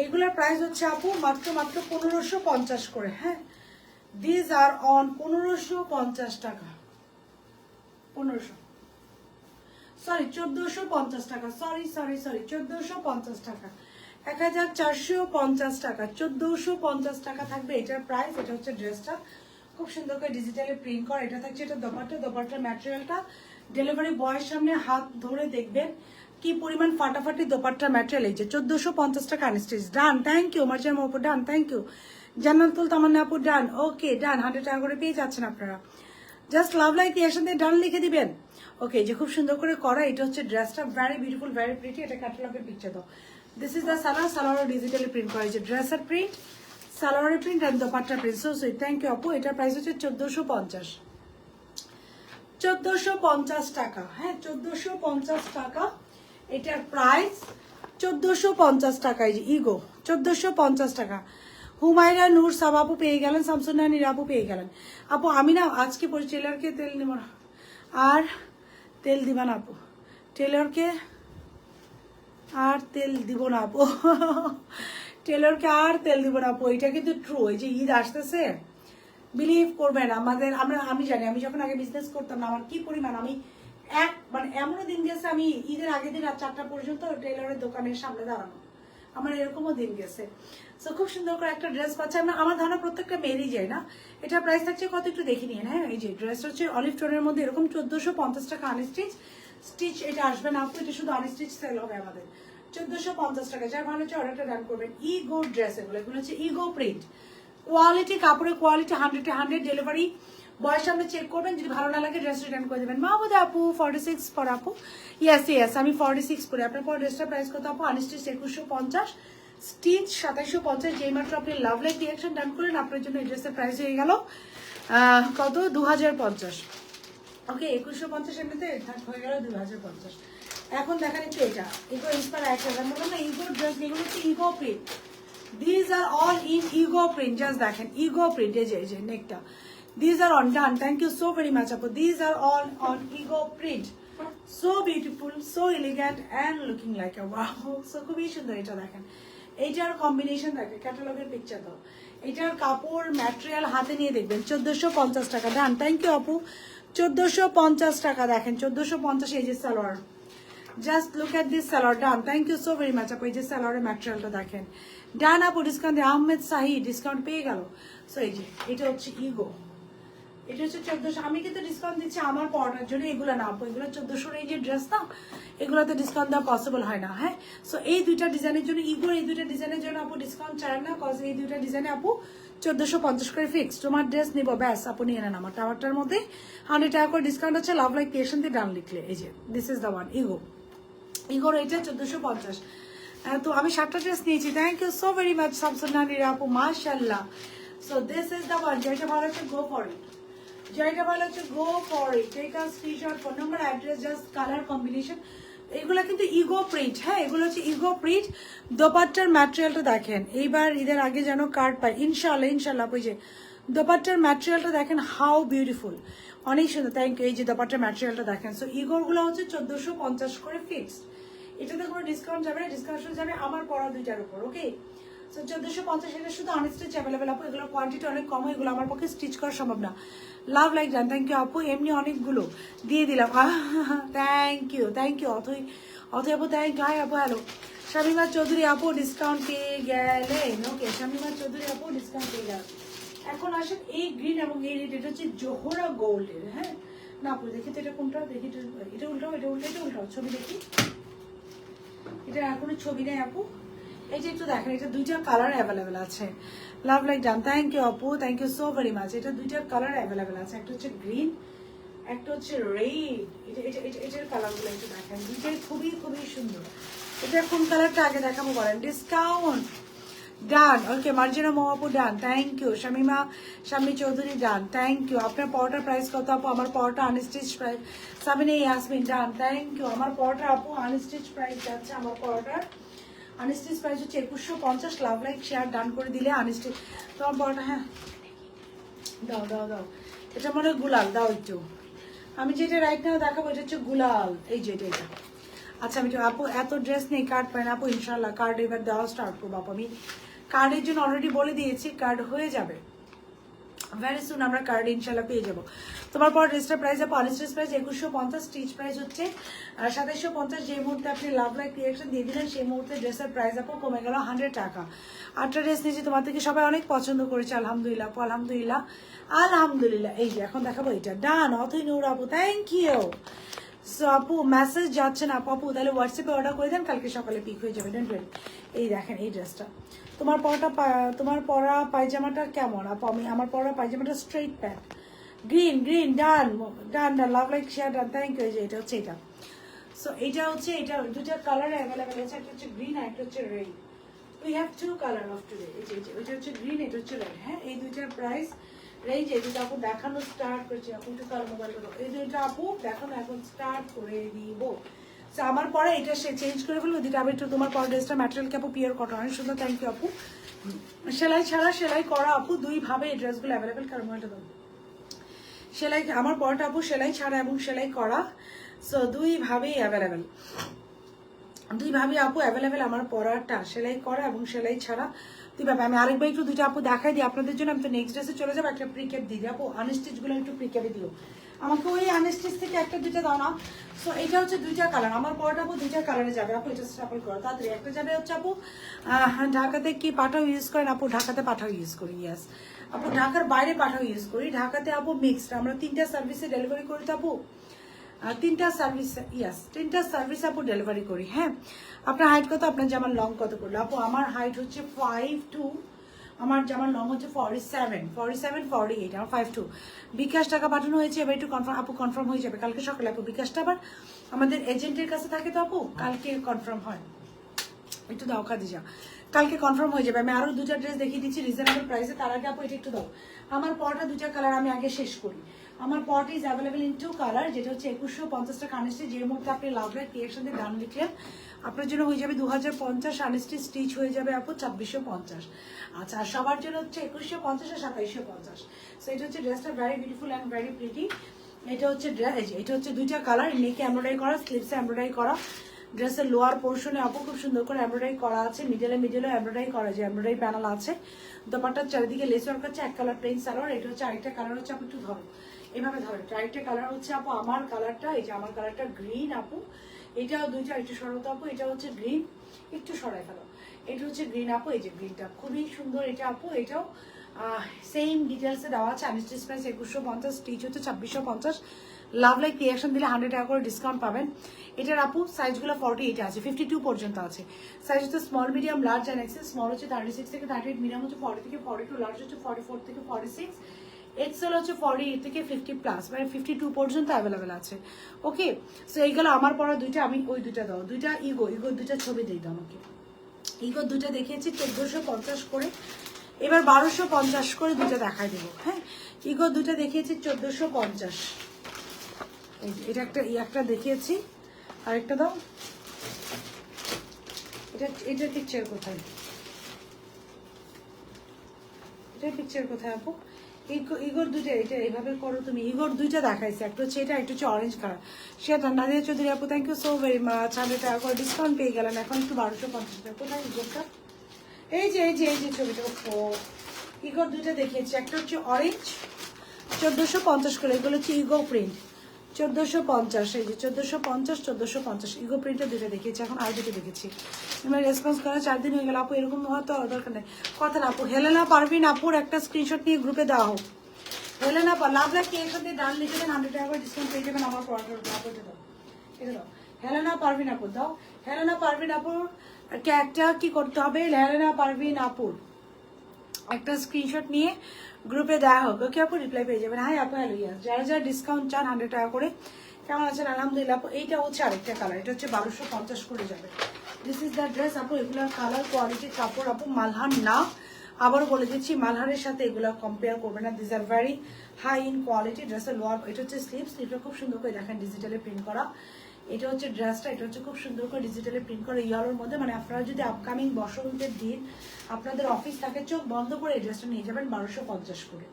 এইগুলোর প্রাইস হচ্ছে আপু মাত্র মাত্র 1550 করে, হ্যাঁ দিস আর অন 1550 টাকা, 1500 সরি 1450 টাকা, সরি সরি সরি 1450 টাকা, 1450 টাকা, 1450 টাকা থাকবে এটার প্রাইস। এটা হচ্ছে ড্রেসটা খুব সুন্দর করে ডিজিটালি প্রিন্ট করা, এটা থাকছে এটা দোপাট্টা, দোপাট্টার ম্যাটেরিয়ালটা ডেলিভারি বয়ের সামনে হাত ধরে দেখবেন কি পরিমাণ ফাটাফাটি দোপাট্টার ম্যাটেরিয়াল। এই যে 1450 টাকা আনস্টিচ, ডান, থ্যাংক ইউ মার্জাম আপু, ডান, থ্যাংক ইউ জান্নাতুল তামান্না আপু, ডান। ওকে ডান, 100 টাকা করে পেয়ে যাচ্ছেন আপনারা, জাস্ট লাভ লাইক এর সাথে ডান লিখে দিবেন। ওকে, যে খুব সুন্দর করে করা, এটা হচ্ছে ড্রেসটা, ভেরি বিউটিফুল, ভেরি প্রিটি। এটা ক্যাটালগের পিকচার দাও, this is the salwar, salwar digitally print করা, যে ড্রেসের প্রিন্ট, সালোয়ারের প্রিন্ট এন্ড দোপাট্টার print, so sweet, thank you আপু। এটার প্রাইস হচ্ছে 1450, 1450 টাকা, হ্যাঁ 1450 টাকা এটার প্রাইস, 1450 টাকা। এই যে ইগো 1450 টাকা। হুমায়রা নূর সাব আপু পেয়ে গেলেন, শামসুন্নাহানির আপু পেয়ে গেলেন। আপু আমি না আজকে পরে টেলারকে তেল নিব না, আর তেল দিবা না আপু, টেলারকে আর তেল দিব না আপু, টেলারকে আর তেল দিব না আপু, এটা কিন্তু ট্রু। এই যে ঈদ আসতেছে, বিলিভ করবেন আমাদের, আমি জানি, আমি যখন আগে বিজনেস করতাম না, আমার কি পরিমাণ, আমি মানে এমনও দিন গেছে আমি ঈদের আগের দিন রাত 4টা পর্যন্ত টেলারের দোকানের সামনে দাঁড়ানো, আমার এরকমও দিন গেছে। সো খুব সুন্দর করে একটা ড্রেস পাচ্ছে, আমার ধারণা প্রত্যেকটা মেয়েরই যায় না। এটা প্রাইস থাকছে কত একটু দেখে নিন, হ্যাঁ এই যে ড্রেসটা হচ্ছে অলিভ টোনের মধ্যে, এরকম 1450 টাকা আনস্টিচ, স্টিচ এটা আসবে না আপু, এটা শুধু আনস্টিচ সেল হবে আমাদের 1450 টাকা। যার ভালো হচ্ছে অর্ডারটা ডান করবেন। ইগো ড্রেস, এগুলো হচ্ছে ইগো প্রিন্ট, কোয়ালিটি, কাপড়ের কোয়ালিটি 100-এ 100, ডেলিভারি বয়ের সামনে চেক করবেন, যদি ভালো না লাগে ড্রেস রিটার্ন করে দেবেন। মাহমুদ আপু 46 ফর আপু, ইয়েস ইয়েস আমি 46 করে, আপনার পর ড্রেসটার প্রাইস কত আপু? Unstitch 2150, stitch 2750। যেই মাত্র আপনি লাভ লাইক রিয়াকশন ডান করেন, আপনার জন্য এই ড্রেসের প্রাইস হয়ে গেল কত? 2050। ওকে 2150 এমনিতে হয়ে গেল 2050। এখন দেখেন একটু এটা ইগো ইন্সপায়ার একটা বললাম না, ইগো ড্রেস, এগুলো হচ্ছে Ego print, this are all in Ego print, just দেখেন ইগো প্রিন্ট, এই যে নেকটা, this are on, done, thank you so very much আপু, this are all on Ego print, so beautiful, so elegant and looking like a wow, so খুবই সুন্দর। এটা দেখেন, এইটার কম্বিনেশন দেখেন, ক্যাটালগের পিকচার দাও, এটার কাপড় ম্যাটেরিয়াল হাতে নিয়ে দেখবেন, 1450 টাকা, ডান, থ্যাংক ইউ আপু, 1450 টাকা। দেখেন 1450, এই যে salwar, just look at this salwar, done, thank you so very much আপু। এই যে সালোয়ারের ম্যাটেরিয়ালটা দেখেন, ডান আপু, ডিসকাউন্ট দিয়ে আহমেদ শাহি ডিসকাউন্ট পেয়ে গেল। সো এই যে এটা হচ্ছে ইগো, এটা হচ্ছে 1400, আমি কিন্তু ডিসকাউন্ট দিচ্ছি আমার পড়ার জন্য, এগুলো না আপু, এগুলো 1400 রেঞ্জের ড্রেস না, এগুলোতে ডিসকাউন্ট দেওয়া পসিবল হয় না, হ্যাঁ। সো এই দুইটা ডিজাইনের জন্য ইগোর, এই দুইটা ডিজাইনের জন্য আপু ডিসকাউন্ট চায় না, কজ এই দুইটা ডিজাইনে আপু 1450 করে ফিক্স। তোমার ড্রেস নিবো ব্যাস আপু নিয়ে নেন, আমার টাওয়ারটার মধ্যে 100 টাকা করে ডিসকাউন্ট হচ্ছে, লাভ লাইক ক্রিয়েশন দিয়ে ডান লিখলে, এই যে this is the one Ego, ইগোর এটা 1450। তো আমি 7টা ড্রেস নিয়েছি, thank you so very much শামসুন্নাহানির আপু, মাশাআল্লাহ। So this is the one, যেটা ভালো হচ্ছে গো ফর ইট, যেটা ভালো হচ্ছে go for it, take a screenshot, phone number, address, just colour combination. এগুলো কিন্তু ইগো প্রিন্ট, হ্যাঁ এগুলো হচ্ছে ইগো প্রিন্ট। দোপাট্টার ম্যাটেরিয়ালটা দেখেন, এইবার ঈদের আগে যেন কার্ড পাই ইনশাল্লাহ, ইনশাল্লাহ। ওই যে দোপাট্টার ম্যাটেরিয়ালটা দেখেন, হাউ বিউটিফুল, অনেক সুন্দর, থ্যাংক ইউ। এই যে দোপাট্টার ম্যাটেরিয়ালটা দেখেন, সো ইগোরগুলো হচ্ছে 1450 করে ফিক্সড, এটাতে কোনো ডিসকাউন্ট যাবে না, ডিসকাউন্ট যাবে আমার পড়া দুইটার উপর, ওকে। সো 1450, এটা শুধু আনস্টিচ অ্যাভেলেবেল আপু, এগুলো কোয়ান্টিটি অনেক কম, এগুলো আমার পক্ষে স্টিচ করা সম্ভব না। লাভ লাইক জান, থ্যাংক ইউ আপু, এমনি অনেকগুলো দিয়ে দিলাম, থ্যাংক ইউ, থ্যাংক ইউ অথই, অথই আপু থ্যাংক ইউ, হাই আপু, হ্যালো। শামিমা চৌধুরী আপু ডিসকাউন্ট পেয়ে গেলেন, ওকে শামিমা চৌধুরী আপু ডিসকাউন্ট পেয়ে গেলেন। এখন আসেন এই গ্রিন এবং এই রেড, এটা হচ্ছে জোহরা গোল্ডের, হ্যাঁ না আপু দেখি তো এটা কোনটা, দেখি এটা উল্টাও, এটা উল্টো, এটা উল্টাও, ছবি দেখি, এটা আর কোনো ছবি নেই আপু, এই যে একটু দেখেন, এটা দুইটা কালার অ্যাভেলেবেল আছে, love like done, thank you আপু, thank you so very much. এটা দুইটা কালার অ্যাভেলেবেল আছে, একটা হচ্ছে গ্রিন, একটা হচ্ছে রেড, এটার কালারগুলো একটু দেখেন, দুইটাই খুবই খুবই সুন্দর। এটা কোন কালারটা আগে দেখাবো বলেন? ডিসকাউন্ট ডান, ওকে মার্জিনা মোহাপু done, thank you. Shami Chowdhury done, thank you. আপনার পরোটার প্রাইস কত আপু? আমার পরোটা unstitch price, Sabina Yasmin done, thank you. আমার পরোটা আপু আনস্টিচ প্রাইস যাচ্ছে, আমার পরোটার আনস্টিচ প্রাইস হচ্ছে 2150। লাভ লাইক শেয়ার ডান করে দিলে আনস্টিচ তোমার পরোটা। হ্যাঁ দাও দাও দাও, এটা মনে হয় গুলাল, দাও একটু। আমি যেটা রাইট নাও দেখাবো এটা হচ্ছে গুলাল, এই যে এটা। আচ্ছা আমি আপু এত ড্রেস নেই, কার্ড পাই না আপু, ইনশাল্লাহ কার্ড এবার দেওয়া স্টার্ট করবো আপু। আমি কার্ডের জন্য অলরেডি বলে দিয়েছি, কার্ড হয়ে যাবে ভেরি সুন, আমরা কার্ড ইনশাল্লাহ পেয়ে যাবো। তোমার পর ড্রেসটার প্রাইস আপু আনস্টিচ প্রাইস 2150, স্টিচ প্রাইস হচ্ছে 2750। যে মুহূর্তে আপনি লাভ লাইক রিয়াকশন দিয়ে দিলেন সেই মুহূর্তে ড্রেসের প্রাইস আপু কমে গেল 100 টাকা। 8টা ড্রেস নিয়েছি তোমার থেকে, সবাই অনেক পছন্দ করেছে, আলহামদুলিল্লাহ আপু, আলহামদুলিল্লাহ আলহামদুলিল্লাহ। এই যে এখন দেখাবো এটা, ডান অথই নূর আপু, থ্যাংক ইউ। সো আপু মেসেজ যাচ্ছে না আপু, তাহলে হোয়াটসঅ্যাপে অর্ডার করে দেন, কালকে সকালে পিক হয়ে যাবে। Don't worry. এই দেখেন এই ড্রেসটা, তোমার পরা পায়জামাটা কেমন আপু? আমার পরা পায়জামাটা straight pant, green green, done done done, love like share done, thank you. এটা হচ্ছে এটা। সো এটা হচ্ছে, এটা দুটো কালারে অ্যাভেলেবেল আছে, একটা হচ্ছে গ্রিন আর একটা হচ্ছে red. We have 2 colour of today. এই যে এটা হচ্ছে গ্রিন, এটা হচ্ছে রেড। হ্যাঁ এই দুইটার প্রাইস এই যে দুটো আপু দেখানো স্টার্ট করেছে, আপু একটু কার মোবাইল করো, এই দুইটা আপু দেখানো এখন স্টার্ট করে দিব। সো আমার পরে এটা সে চেঞ্জ করে ফেলবো, দুটো আমি একটু তোমার পর ড্রেসটা ম্যাটেরিয়াল কি আপু পিওর কটন, অনেক সুন্দর, থ্যাংক ইউ আপু। সেলাই ছাড়া সেলাই করা আপু দুইভাবে এই ড্রেসগুলো অ্যাভেলেবেল, কার মোবাইলটা দাও। সেলাই আমার পরটা আপু সেলাই ছাড়া এবং সেলাই করা, সো দুইভাবেই অ্যাভেলেবেল, দুইভাবে আপু অ্যাভেলেবেল আমার পরাটা, সেলাই করা এবং সেলাই ছাড়া দুইভাবে। আমি আরেকবার একটু দুইটা আপু দেখাই দিই আপনাদের জন্য, আমি তো নেক্সট ড্রেসে চলে যাবো। একটা প্রিকেপ দিই আপু, আনস্টিচগুলো একটু প্রিকেপে দিও আমাকে, ওই আনস্টিচ থেকে একটা দুইটা দাও না। সো এটা হচ্ছে দুইটা কালার, আমার পরটা আপু দুইটা কালারে যাবে আপু, এটা স্টাপল করো তাড়াতাড়ি। একটা যাবে হচ্ছে আপু ঢাকাতে কি পাঠাও ইউজ করেন আপু? ঢাকাতে পাঠাও ইউজ করি, ইয়াস আপু। ঢাকার বাইরে পাঠাও ইউজ করি, ঢাকাতে আপু মিক্সড, আমরা 3টা সার্ভিসে ডেলিভারি করি তো আপু, 3টা সার্ভিস, ইয়াস 3টা সার্ভিস আপু ডেলিভারি করি। হ্যাঁ আপনার হাইট কত, আপনার জামার লং কত করলো আপু? আমার হাইট হচ্ছে 5'2", আমার জামার লং হচ্ছে 47, আমার 5'2". বিকাশ টাকা পাঠানো হয়েছে, এবার একটু কনফার্ম আপু, কনফার্ম হয়ে যাবে কালকে সকালে আপু। বিকাশটা আবার আমাদের এজেন্টের কাছে থাকে তো আপু, কালকে কনফার্ম হয়, একটু দাও খাদিজা, কালকে কনফার্ম হয়ে যাবে। আমি আরো দুটা ড্রেস দেখিয়ে দিচ্ছি রিজনেবল প্রাইসে, তার আগে আপু এটা একটু দাও। আমার পরটা দুটা কালার, আমি আগে শেষ করি। আমার পট ইজ অ্যাভেলেবেল ইন 2 কালার, যেটা হচ্ছে 2150 টাকা আনস্টিচ। যে মুহূর্তে আপনি লাভ লাইক ক্রিয়েশন দিয়ে দাম লিখলেন আপনার জন্য হয়ে যাবে 2050, আনস্টিচ স্টিচ হয়ে যাবে আপু 2650। আচ্ছা আর সবার জন্য হচ্ছে 2150 আর 2750। সো এটা হচ্ছে ড্রেসটা very beautiful and very pretty. এটা হচ্ছে ড্রেস, এটা হচ্ছে দুইটা কালার, নেকে এমব্রয়ডারি করা, স্লিভসে এমব্রয়ডারি করা। ড্রেসের লোয়ার পোর্শনে আপু খুব সুন্দর করে এমব্রয়ডারি করা আছে, মিডলেও এমব্রয়ডারি করা, যে এমব্রয়ডারি প্যানেল আছে। দোপাট্টার চারিদিকে লেস ওয়ার্ক আছে, এক কালার প্লেন সালোয়ার। এটা হচ্ছে আরেকটা কালার হচ্ছে আপু, একটু ধরো এভাবে ধরো, আরেকটা কালার হচ্ছে আপু আমার কালারটা, এই যে আমার কালারটা গ্রিন আপু। এটাও দুইটা, একটু সরাতো আপু, এটা হচ্ছে গ্রিন, একটু সরাই ফেলো। এটা হচ্ছে গ্রিন আপু, এই যে গ্রিনটা খুবই সুন্দর এটা আপু। এটাও সেম ডিটেলসে দেওয়া আছে, আনস্টিচ প্রাইস 2150, স্টিচ হচ্ছে 2650। লাভ লাইক রিয়াকশন দিলে 100 টাকা করে ডিসকাউন্ট পাবেন। এটার আপু সাইজগুলো 48 আছে, 52 পর্যন্ত আছে। সাইজ হচ্ছে small, medium, large and XL. Small হচ্ছে 36 থেকে 38, মিডিয়াম হচ্ছে 40 থেকে 42, লার্জ হচ্ছে 44 থেকে 46, এক্সেল হচ্ছে 48 থেকে 50+, মানে 52 পর্যন্ত অ্যাভেলেবেল আছে। ওকে সো এইগুলো আমার পড়া দুইটা, আমি ওই দুইটা দাও, দুইটা ইগোর দুইটা ছবি দিয়ে দাও আমাকে। ইগোর দুইটা দেখিয়েছি 1450 করে, এবার 1250 করে দুইটা দেখাই দেবো। হ্যাঁ ইগোর দুইটা দেখিয়েছি 1450, এটা একটা দেখিয়েছি, আরেকটা দাও। এটা পিকচার কোথায়, এটা পিকচার কোথায় আপু? ইগোর দুইটা, এটা এইভাবে করো তুমি। ইগোর দুইটা দেখাইছে, একটা হচ্ছে এটা, একটা হচ্ছে অরেঞ্জ কালার। সেটা নাদিয়া চৌধুরী আপু, thank you so very much. 100 টাকা করে ডিসকাউন্ট পেয়ে গেলেন, এখন একটু 1250 টাকা। কোথায় ইগোরটা? এই যে ছবিটা। ইগোর দুইটা দেখিয়েছি, একটা হচ্ছে অরেঞ্জ 1450 করে, এগুলো হচ্ছে ইগো প্রিন্ট 1450, এই যে 1450 ইগো প্রিন্টের দুটো দেখিয়েছি, এখন আর দুটো দেখেছি। আমার রেসপন্স করা 4 দিন হয়ে গেল আপু, এরকম হয়তো দরকার নেই। কথা না আপু, হেলেনা পারভিন আপুর একটা স্ক্রিনশট নিয়ে গ্রুপে দেওয়া হোক। হেলেনা লাভ লাইক ক্রিয়েশন দিয়ে ডান লিখে দেন, 100 টাকা করে ডিসকাউন্ট পেয়ে যাবেন। আমার পড়াটা এটা দাও, এটা দাও। হেলেনা পারভিন আপুর দাও, হেলেনা পারভিন আপুর একটা কি করতে হবে, হেলেনা পারভিন আপুর একটা স্ক্রিনশট নিয়ে গ্রুপে দেওয়া হোক। ওকে আপু রিপ্লাই পেয়ে যাবেন। হাই আপু, হ্যালো ইয়াস, যারা যারা ডিসকাউন্ট চান 100 টাকা করে। কেমন আছেন? আলহামদুলিল্লাহ আপু। এইটা হচ্ছে আরেকটা কালার, এটা হচ্ছে 1250 করে যাবে। দিস ইজ দ্য ড্রেস আপু। এগুলোর কালার কোয়ালিটি কাপড় আপু মালহার না, আবারও বলে দিচ্ছি মালহারের সাথে এগুলো কম্পেয়ার করবে না। This are very high in quality. ড্রেসের লোয়ার, এটা হচ্ছে স্লিপটা খুব সুন্দর করে দেখেন ডিজিটালে প্রিন্ট করা। এটা হচ্ছে ড্রেসটা, এটা হচ্ছে খুব সুন্দর করে ডিজিটালে প্রিন্ট করা ইয়েলোর মধ্যে। মানে আপনারা যদি আপকামিং বসন্তের দিন আপনাদের অফিস থাকে, চোখ বন্ধ করে এই ড্রেসটা নিয়ে যাবেন 1250 করে।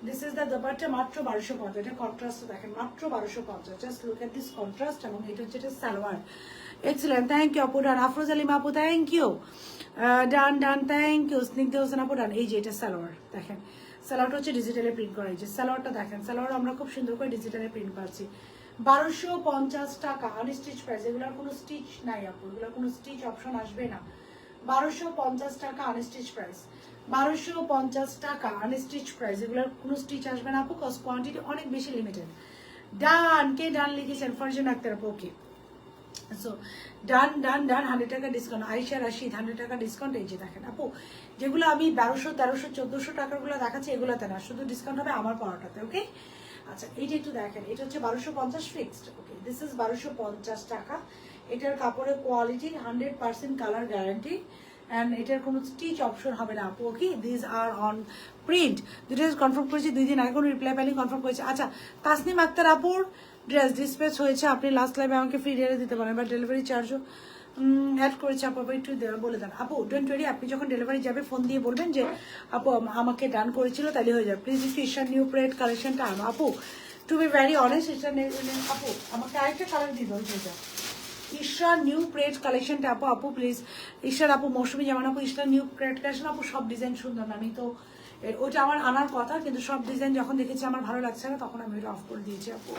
দিস ইজ দ্য দোপাট্টা, মাত্র 1250। এটা কন্ট্রাস্ট দেখেন, মাত্র 1250। Just look at this contrast. এবং এটা হচ্ছে এটা সালোয়ার। এক্সেলেন্ট, থ্যাংক ইউ আপু ডান। আফরোজ আলিম আপু thank you, done done, thank you. Snigdha Hossain আপু ডান। এই যে এটা সালোয়ার দেখেন, সালোয়ারটা হচ্ছে ডিজিটালে প্রিন্ট করা। এই যে সালোয়ারটা দেখেন, সালোয়ার আমরা খুব সুন্দর করে ডিজিটালে প্রিন্ট করছি। 1250 টাকা আনস্টিচ প্রাইস। এগুলোর কোনো স্টিচ নাই আপু, এগুলোর কোনো স্টিচ অপশন আসবে না। 1250 টাকা আনস্টিচ প্রাইস, 1250 টাকা আনস্টিচ প্রাইস। এগুলোর কোনো স্টিচ আসবে না আপু, কজ কোয়ান্টিটি অনেক বেশি লিমিটেড। ডান, কে ডান লিখেছেন? ফারজান আক্তার আপু, ওকে। সো ডান ডান ডান। 100 টাকা ডিসকাউন্ট। আইসা রাশিদ 100 টাকা ডিসকাউন্ট। এই যে দেখেন আপু, যেগুলো আমি 1200 1300 1400 টাকারগুলো দেখাচ্ছি এগুলোতে না, শুধু ডিসকাউন্ট হবে আমার পড়াটাতে, ওকে। আচ্ছা এইটা একটু দেখেন, এটা হচ্ছে 1250 ফিক্সড, ওকে। দিস ইজ 1250 টাকা। এটার কাপড়ের কোয়ালিটি 100% কালার গ্যারান্টি, অ্যান্ড এটার কোনো স্টিচ অপশন হবে না আপু, okay. This are on print. দুটো কনফার্ম করেছি, 2 দিন আগে কোনো রিপ্লাই পাইনি, কনফার্ম করেছি। আচ্ছা, তাসনিম আক্তার আপুর ড্রেস ডিসপ্যাচ হয়েছে, আপনি লাস্ট লাইভে আমাকে ফ্রি ডেলিভারি দিতে পারেন, বা ডেলিভারি চার্জও অ্যাড করেছে আপু, একটু বলে দেন আপু। ডোন্ট ওয়ারি, আপনি যখন ডেলিভারি যাবে ফোন দিয়ে বলবেন যে আপু আমাকে ডান করেছিল, তাহলে হয়ে যাবে। প্লিজ একটু ঈশান নিউ প্রেড কালেকশনটা আনো আপু। টু বি ভেরি অনেস্ট, ঈশান আপু আমাকে আরেকটা কালার দিয়ে দেবো, সেটা ঈশা নিউ প্রেড কালেকশনটা আপু। আপু প্লিজ, ঈশার আপু, মৌসুমি জামান আপু, ঈশা নিউ প্রেড কালেকশন আপু। সব ডিজাইন সুন্দর না, আমি তো ওইটা আমার আনার কথা, কিন্তু সব ডিজাইন যখন দেখেছি আমার ভালো লাগছে না, তখন আমি ওইটা অফ করে দিয়েছি আপু।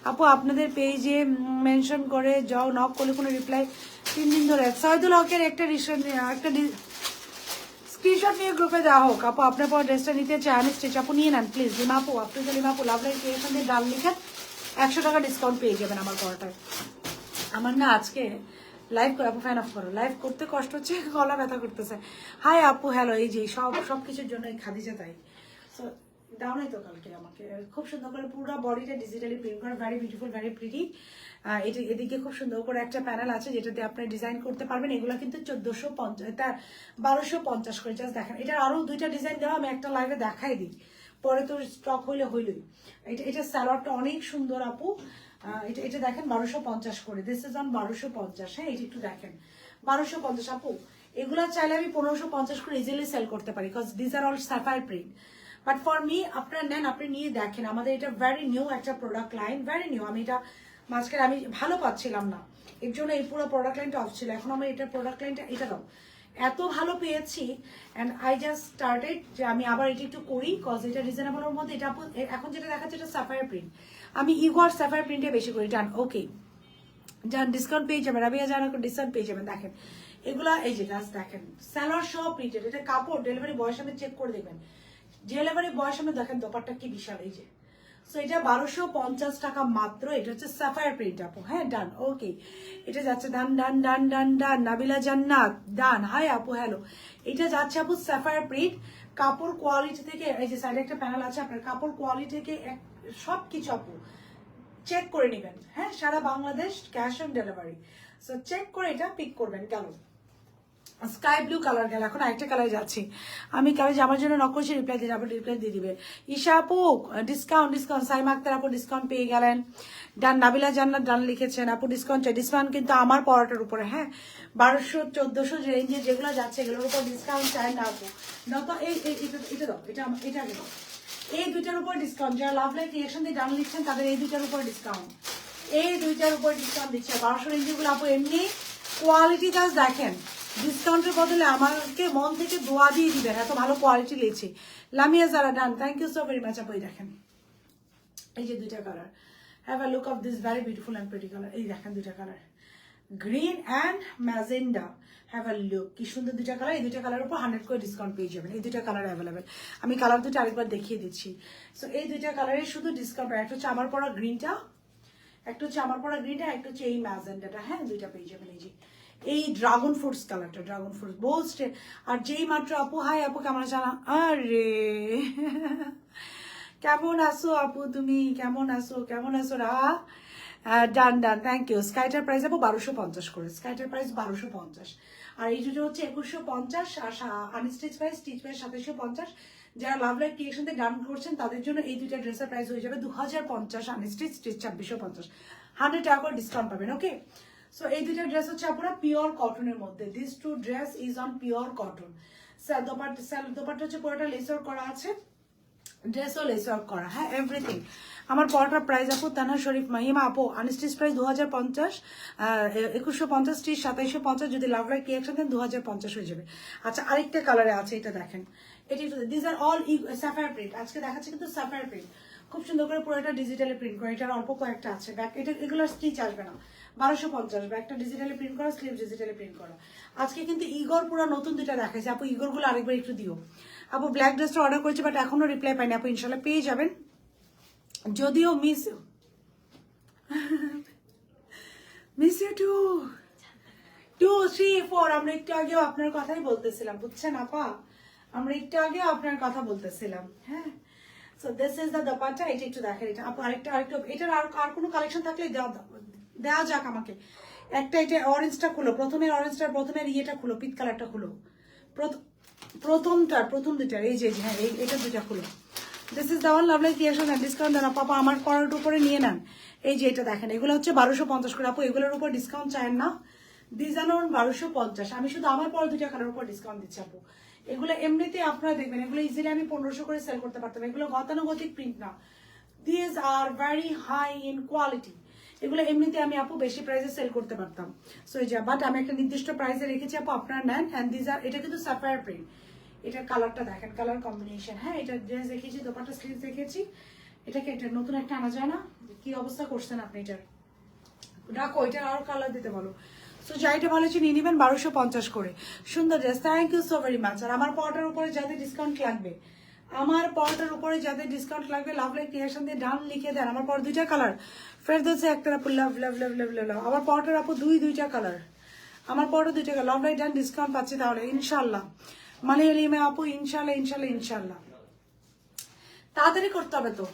আপু আপনাদের পেজে মেনশন করে যাও, নক করলে কোনো রিপ্লাই 3 দিন ধরে। সাইদুল হকের একটা স্ক্রিনশট নিয়ে গ্রুপে দেওয়া হোক আপু। আপনার পর ড্রেসটা নিতে চান স্টিচ আপু নিয়ে নেন প্লিজ। লিমা আপু, আপনি তো লিমা আপু লাভ লাইফ ক্রিয়েশন দিয়ে ডাল লিখেন, 100 টাকা ডিসকাউন্ট পেয়ে যাবেন আমার পরটায়। আমার না আজকে লাইভ করে আপু, ফ্যান অফ করো, লাইভ করতে কষ্ট হচ্ছে, গলা ব্যথা করতেছে। হাই আপু, হ্যালো। এই যে সব কিছুর জন্য এই খাদিজা তাই। সো দাও নাই তো কালকে আমাকে, খুব সুন্দর করে পুরো বডিটা ডিজিটালি প্রিন্ট করা, ভেরি বিউটিফুল, ভেরি প্রিটি। এটা এদিকে খুব সুন্দর করে একটা প্যানেল আছে যেটাতে আপনি ডিজাইন করতে পারবেন। এগুলো কিন্তু 1450, তার 1250 করে। জাস্ট দেখেন, এটার আরো 2টা ডিজাইন দেওয়া, আমি একটা লাইভে দেখাই দিই, পরে তো স্টক হইলই। এটা সালোয়ারটা অনেক সুন্দর আপু। এটা দেখেন 1250 করে। This is on 1250। হ্যাঁ, এটা একটু দেখেন 1250 আপু। এগুলো চাইলে আমি 1550 করে ইজিলি সেল করতে পারি, because this are all Sapphire print. But for me, আপনারা নেন, আপনি নিয়ে দেখেন। আমাদের এটা ভেরি নিউ একটা প্রোডাক্ট লাইন, ভেরি নিউ। আমি এটা মাঝখানে আমি ভালো পাচ্ছিলাম না, এর জন্য এই পুরো প্রোডাক্ট লাইনটা অফ ছিল। এখন আমার এটা প্রোডাক্ট লাইনটা, এটা দাও, এত ভালো পেয়েছি, অ্যান্ড আই জাস্ট স্টার্টেড যে আমি আবার এটা একটু করি, কজ এটা রিজনেবলের মধ্যে। এটা এখন যেটা দেখাচ্ছে এটা সাফায়ার প্রিন্ট, আমি ইগোয়ার সাফায়ার প্রিন্টে বেশি করি। ডান, ওকে। যান ডিসকাউন্ট পেয়ে যাবেন, রাবিয়া জানা ডিসকাউন্ট পেয়ে যাবেন। দেখেন এগুলা, এই যে গাছ দেখেন, সালোয়ার সব প্রিন্টেড। এটা কাপড় ডেলিভারি বয়ের সামনে চেক করে দেখবেন, ডেলিভারি বয়ের সামনে দেখেন দোপাট্টা কি বিশাল। এই যে, সো এটা 1250 টাকা মাত্র। এটা হচ্ছে সাফায়ার প্রিন্ট আপু। হ্যাঁ, ডান, ওকে। এটা যাচ্ছে ডান ডান ডান ডান ডান। নাবিলা জান্নাত ডান, হাই আপু, হ্যালো। এটা যাচ্ছে আপু সাফায়ার প্রিন্ট। কাপড় কোয়ালিটি থেকে, এই যে সাইডে একটা প্যানেল আছে আপনার, কাপড় কোয়ালিটি থেকে সব কিছু আপু চেক করে নেবেন। হ্যাঁ, সারা Bangladesh cash on delivery. So check করে এটা পিক করবেন। গেল স্কাই ব্লু কালার, গেল। এখন আরেকটা কালার যাচ্ছি আমি, কালার আমার জন্য নক করছি, রিপ্লাই দিয়ে, আবার রিপ্লাই দিয়ে দিবে। ঈশা আপু ডিসকাউন্ট, সাইমা আক্তার আপু ডিসকাউন্ট পেয়ে গেলেন। ডান, নাবিলা জান্নাত ডান লিখেছেন আপু, ডিসকাউন্ট চাই। ডিসকাউন্ট কিন্তু আমার পড়াটার উপরে, হ্যাঁ, 1200 1400 রেঞ্জে যেগুলো যাচ্ছে এগুলোর উপর ডিসকাউন্ট চাই না আপু। নয়তো এটা দাও, এটা আগে দাও। এই 2টার উপর ডিসকাউন্ট, যারা লাভ লাইফ রিয়েকশন দিয়ে ডান লিখছেন তাদের এই 2টার উপর ডিসকাউন্ট, এই 2টার উপর ডিসকাউন্ট দিচ্ছে। 1200 রেঞ্জেগুলো আপু এমনি কোয়ালিটি জাস্ট দেখেন, ডিসকাউন্টের বদলে আমাকে মন থেকে দোয়া দিয়ে দিবেন, এত ভালো কোয়ালিটি লেছে। লামিয়া যারা done, thank you so very much আপু। দেখেন এই যে 2টা colour, have a look of this very beautiful and pretty colour. এই দেখেন 2টা colour, green and magenta. Have a look, কি সুন্দর 2টা কালার। এই 2টা কালার উপর 100 করে ডিসকাউন্ট পেয়ে যাবেন। এই 2টা কালার অ্যাভেলেবেল, আমি কালার 2টা আরেকবার দেখিয়ে দিচ্ছি। সো এই 2টা কালারের শুধু ডিসকাউন্ট, একটা হচ্ছে আমার পরা গ্রিনটা, একটা হচ্ছে আমার পরা গ্রিনটা, একটা হচ্ছে এই ম্যাজেন্ডাটা। হ্যাঁ, 2টা পেয়ে যাবেন। এই যে এই ড্রাগন ফ্রুটস কালারটা, ড্রাগন ফ্রুটস বোস্টে। আর যেই মাত্র আপু, হাই আপু কেমন জানা, আরে কেমন আছো আপু, তুমি কেমন আছো, কেমন আছো রা? ডান ডান, থ্যাংক ইউ। স্কাইটার প্রাইস আপু 1250 করে, স্কাইটার প্রাইস 1250। আর এই দুটো হচ্ছে 2150, আর আনস্টিচ প্রাইস, স্টিচ প্রাইস 2750। যারা লাভ লাইফ ক্রিয়েশন থেকে ডাউন করছেন তাদের জন্য এই দুইটা ড্রেসের প্রাইস হয়ে যাবে 2050, আনস্টিচ, স্টিচ 2650, 100 টাকা করে ডিসকাউন্ট পাবেন। ওকে, সো এই দুইটা ড্রেস হচ্ছে আপনারা পিওর কটনের মধ্যে। This two dress is on pure cotton. Dupatta হচ্ছে পুরোটা লেস ওয়ার্ক করা আছে, ড্রেসও লেস ওয়ার্ক করা, হ্যাঁ এভরিথিং। আমার পরটার প্রাইস আপু তানহা শরীফ মাহিমা আপু, আনস্টিচ প্রাইস 2050, 2150, স্টিচ 2750, যদি লাভ লাইক রিয়াকশন দেন 2050 হয়ে যাবে। আচ্ছা, আরেকটা কালারে আছে, এটা দেখেন, এটি this are all Sapphire print. আজকে দেখাচ্ছে কিন্তু স্যাফায়ার প্রিন্ট, খুব সুন্দর করে পুরোটা ডিজিটালি প্রিন্ট করে। এটার অল্প কয়েকটা আছে ব্যাক, এটা এগুলোর স্টিচ আসবে না। 1250, ব্যাকটা ডিজিটালি প্রিন্ট করা, স্লিভ ডিজিটালি প্রিন্ট করা। আজকে কিন্তু ইগর পুরো নতুন দুইটা দেখাইছে আপু, ইগর গুলো আরেকবার একটু দিও আপু। ব্ল্যাক ড্রেসটা অর্ডার করেছি বাট এখনো রিপ্লাই পাইনি আপু, ইনশাল্লাহ পেয়ে যাবেন। যদিও মিস ইউ 2 3 4, আমরা একটু আগেও আপনার কথাই বলতেছিলাম, বুঝছেন আপা, আমরা একটু আগেও আপনার কথা বলতেছিলাম। হ্যাঁ, so this is the dupatta. এটা একটু দেখেন, এটা আপু আরেকটা এটার আর কোনো কালেকশন থাকলে দেওয়া যাক আমাকে একটা। এটা অরেঞ্জটা খুলো, প্রথমের অরেঞ্জটার প্রথমের ইয়েটা খুলো, পিট কালারটা খুলো, প্রথম দুইটার, এই যে হ্যাঁ এটা দুইটা খুলো। This is the one lovely creation, discount দেন পাপা, আমার পরের উপরে নিয়ে নেন। এই যে এটা দেখেন, এগুলো হচ্ছে 1250 করে আপু, এগুলোর উপর ডিসকাউন্ট চায় না। ডিজাইন 1250, আমি শুধু আমার পরে দুইটা কালার উপর ডিসকাউন্ট দিচ্ছি আপু। এগুলো এমনিতে আপনারা দেখবেন, এগুলো ইজিলি আমি 1500 করে সেল করতে পারতাম। এগুলো গতানুগতিক প্রিন্ট না, this are very high in quality. এগুলো এমনিতে আমি আপু বেশি প্রাইসে সেল করতে পারতাম। সো এই যে, বাট আমি একটা নির্দিষ্ট প্রাইসে রেখেছি আপু, আপনারা নেন। অ্যান্ড দিস আর, এটা কিন্তু সাফায়ার প্রিন্ট, এটার কালারটা দেখেন, কালার কম্বিনেশন। হ্যাঁ, এটা ড্রেস দেখেছি, দোপাট্টা স্লিভ দেখেছি। এটাকে এটা নতুন একটা আনা যায় না? কি অবস্থা করছেন আপনি এটার? রাখো, এটার আরো কালার দিতে বলো। সো যাইটা ভালো হচ্ছে নিয়ে নেবেন 1250 করে। সুন্দর dress, thank you so very much. আর আমার পরটার উপরে যাদের ডিসকাউন্ট লাগবে, আমার পরটার উপরে যাদের ডিসকাউন্ট লাগবে, লাভ লাইক ক্রিয়েশন দিয়ে ডান লিখে দেন। আমার পর দুইটা কালার ফেরদৌসে একটা আপু, লাভ লাভ লাভ লাভ লাভ। আমার পরটার আপু দুইটা কালার, আমার পরটা দুইটা কালার, লাভ লাইক ডান ডিসকাউন্ট পাচ্ছি তাহলে ইনশাল্লাহ। মানে এলিমে আপু, ইনশাল্লাহ ইনশাল্লাহ ইনশাল্লাহ। তাড়াতাড়ি করতে হবে তো,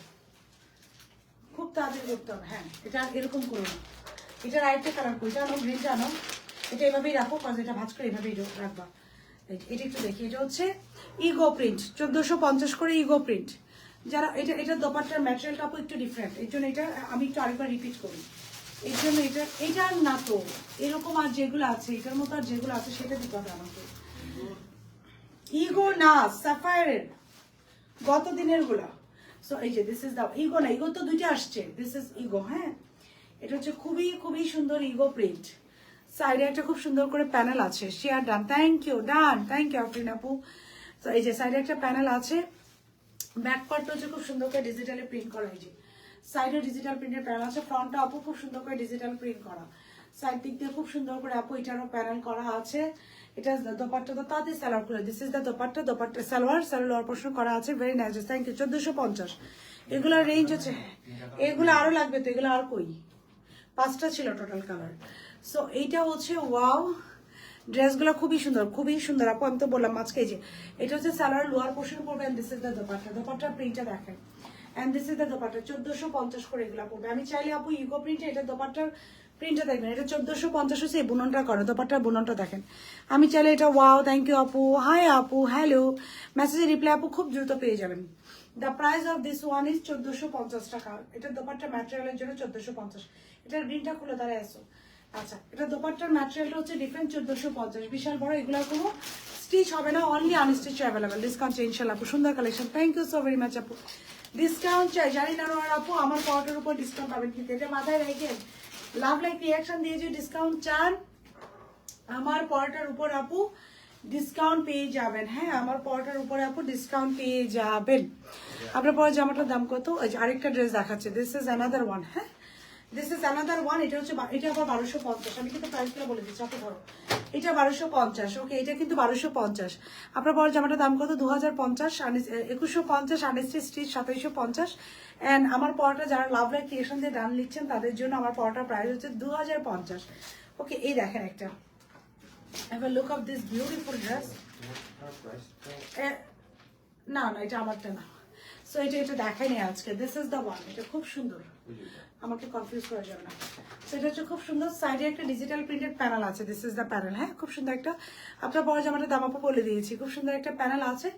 খুব তাড়াতাড়ি করতে হবে। হ্যাঁ, এটা এরকম করো না, এটা আরেকটা কালার করি, এটা আনো, গ্রিনটা আনো। এটা এভাবেই রাখো, কারণ এটা ভাজ করে এভাবেই রাখবা। এটা একটু দেখি, এটা হচ্ছে ইগো প্রিন্ট, 1450 করে ইগো প্রিন্ট। যারা এটা দোপাট্টার ম্যাটেরিয়ালটা আপু একটু ডিফারেন্ট, এর জন্য এটা আমি একটু আরেকবার রিপিট করি। এর জন্য এটা না তো এরকম, আর যেগুলো আছে এটার মতো, আর যেগুলো আছে সেটা দিতে হবে আমাকে। ইগো না, সাফায়ারের গত দিনের গুলা। সো এই যে দিস ইজ দা ইগো, না ইগো তো দুইটা আসছে, দিস ইজ ইগো। হ্যাঁ, এটা হচ্ছে খুবই খুবই সুন্দর ইগো প্রিন্ট। সাইডে একটা খুব সুন্দর করে প্যানেল আছে, share done, thank you done, thank you Afrin আপু। তো এই যে সাইডে একটা প্যানেল আছে, ব্যাক পার্টটা হচ্ছে খুব সুন্দর করে ডিজিটালি প্রিন্ট করা। এই যে সাইডে ডিজিটাল প্রিন্টের প্যানেল আছে, ফ্রন্টটা আপু খুব সুন্দর করে ডিজিটাল প্রিন্ট করা, সাইড দিক দিয়ে খুব সুন্দর করে আপু এটারও প্যানেল করা আছে। এটা দোপাট্টা তো তাতে সালোয়ার করে, this is the dupatta, dupatta salwar portion করা আছে, ভেরি নাইস, থ্যাংক ইউ। 1450 এগুলোর রেঞ্জ হচ্ছে, এগুলো আরো লাগবে তো, এগুলো আর কই, 5টা ছিল টোটাল কালার। সো এইটা হচ্ছে ওয়াও, ড্রেসগুলো খুবই সুন্দর আপু। আমি তো বললাম আজকে যে এটা হচ্ছে সালোয়ার লোয়ার পোর্শন পড়বে, and this is the dupatta, দোপাট্টার প্রিন্টটা দেখেন, and this is the dupatta. 1450 করে এগুলো পড়বে। আমি চাইলে আপু ইগো প্রিন্টে এটা দোপাট্টার প্রিন্টটা দেখবেন, এটা 1450 হচ্ছে, এই বুননটা করে, দোপাট্টার বুননটা দেখেন। আমি চাইলে এটা, ওয়াও, থ্যাংক ইউ আপু, হাই আপু, হ্যালো, মেসেজে রিপ্লাই আপু খুব দ্রুত পেয়ে যাবেন। The price of this one is 1450 টাকা। এটা দোপাট্টার ম্যাটেরিয়ালের জন্য 1450। এটার গ্রিনটা খুলে দাঁড়ায় আসো। আচ্ছা, এটা দোপাট্টার ম্যাটেরিয়ালটা হচ্ছে ডিফারেন্ট, 1450, বিশাল বড়। এগুলোর কোনো স্টিচ হবে না, অনলি আনস্টিচ অ্যাভেলেবেল। ডিসকাউন্ট চাই ইনশাল্লাহ আপু, সুন্দর collection, thank you so very much আপু। ডিসকাউন্ট চাই, জানি না আপু আমার পরটার উপর ডিসকাউন্ট পাবেন, কিন্তু এটা মাথায় রেখে লাভ লাইক রিয়াকশন দিয়ে যে ডিসকাউন্ট চান, আমার পরটার উপর আপু ডিসকাউন্ট পেয়ে যাবেন। হ্যাঁ, আমার পরটার উপরে আপু ডিসকাউন্ট পেয়ে যাবেন। আপনার পরে জামাটার দাম কত? আরেকটা ড্রেস দেখাচ্ছে, দিস ইজ অ্যানাদার ওয়ান। হ্যাঁ, দিস ইজ অ্যানাদার ওয়ান। এটা হচ্ছে, এটা আবার 1250। আমি কিন্তু প্রাইসগুলো বলে দিচ্ছি, আপনি ধরো এটা 1250। ওকে, এটা কিন্তু 1250। আপনার পরে জামাটার দাম কত? 2050, 2150, আনস্টিচ, স্টিচ 2750। অ্যান্ড আমার পরটা যারা লাভ লাইক ক্রিয়েশন দিয়ে ডান লিখছেন তাদের জন্য আমার পরটার প্রাইস হচ্ছে 2050। ওকে, এই দেখেন একটা, have a look of this beautiful dress. না, এটা আমারটা না। সো সো এটা দেখাই নেই আজকে। দিস ইজ দ্য ওয়ান, এটা খুব সুন্দর, আমাকে কনফিউজ করা যাবে না। সেটা হচ্ছে খুব সুন্দর, সাইডে একটা ডিজিটাল প্রিন্টেড প্যানেল আছে। দিস ইজ দ্য প্যানেল, হ্যাঁ খুব সুন্দর একটা, আপনার পরে জামাটা দাম আপু বলে দিয়েছি, খুব সুন্দর একটা প্যানেল আছে।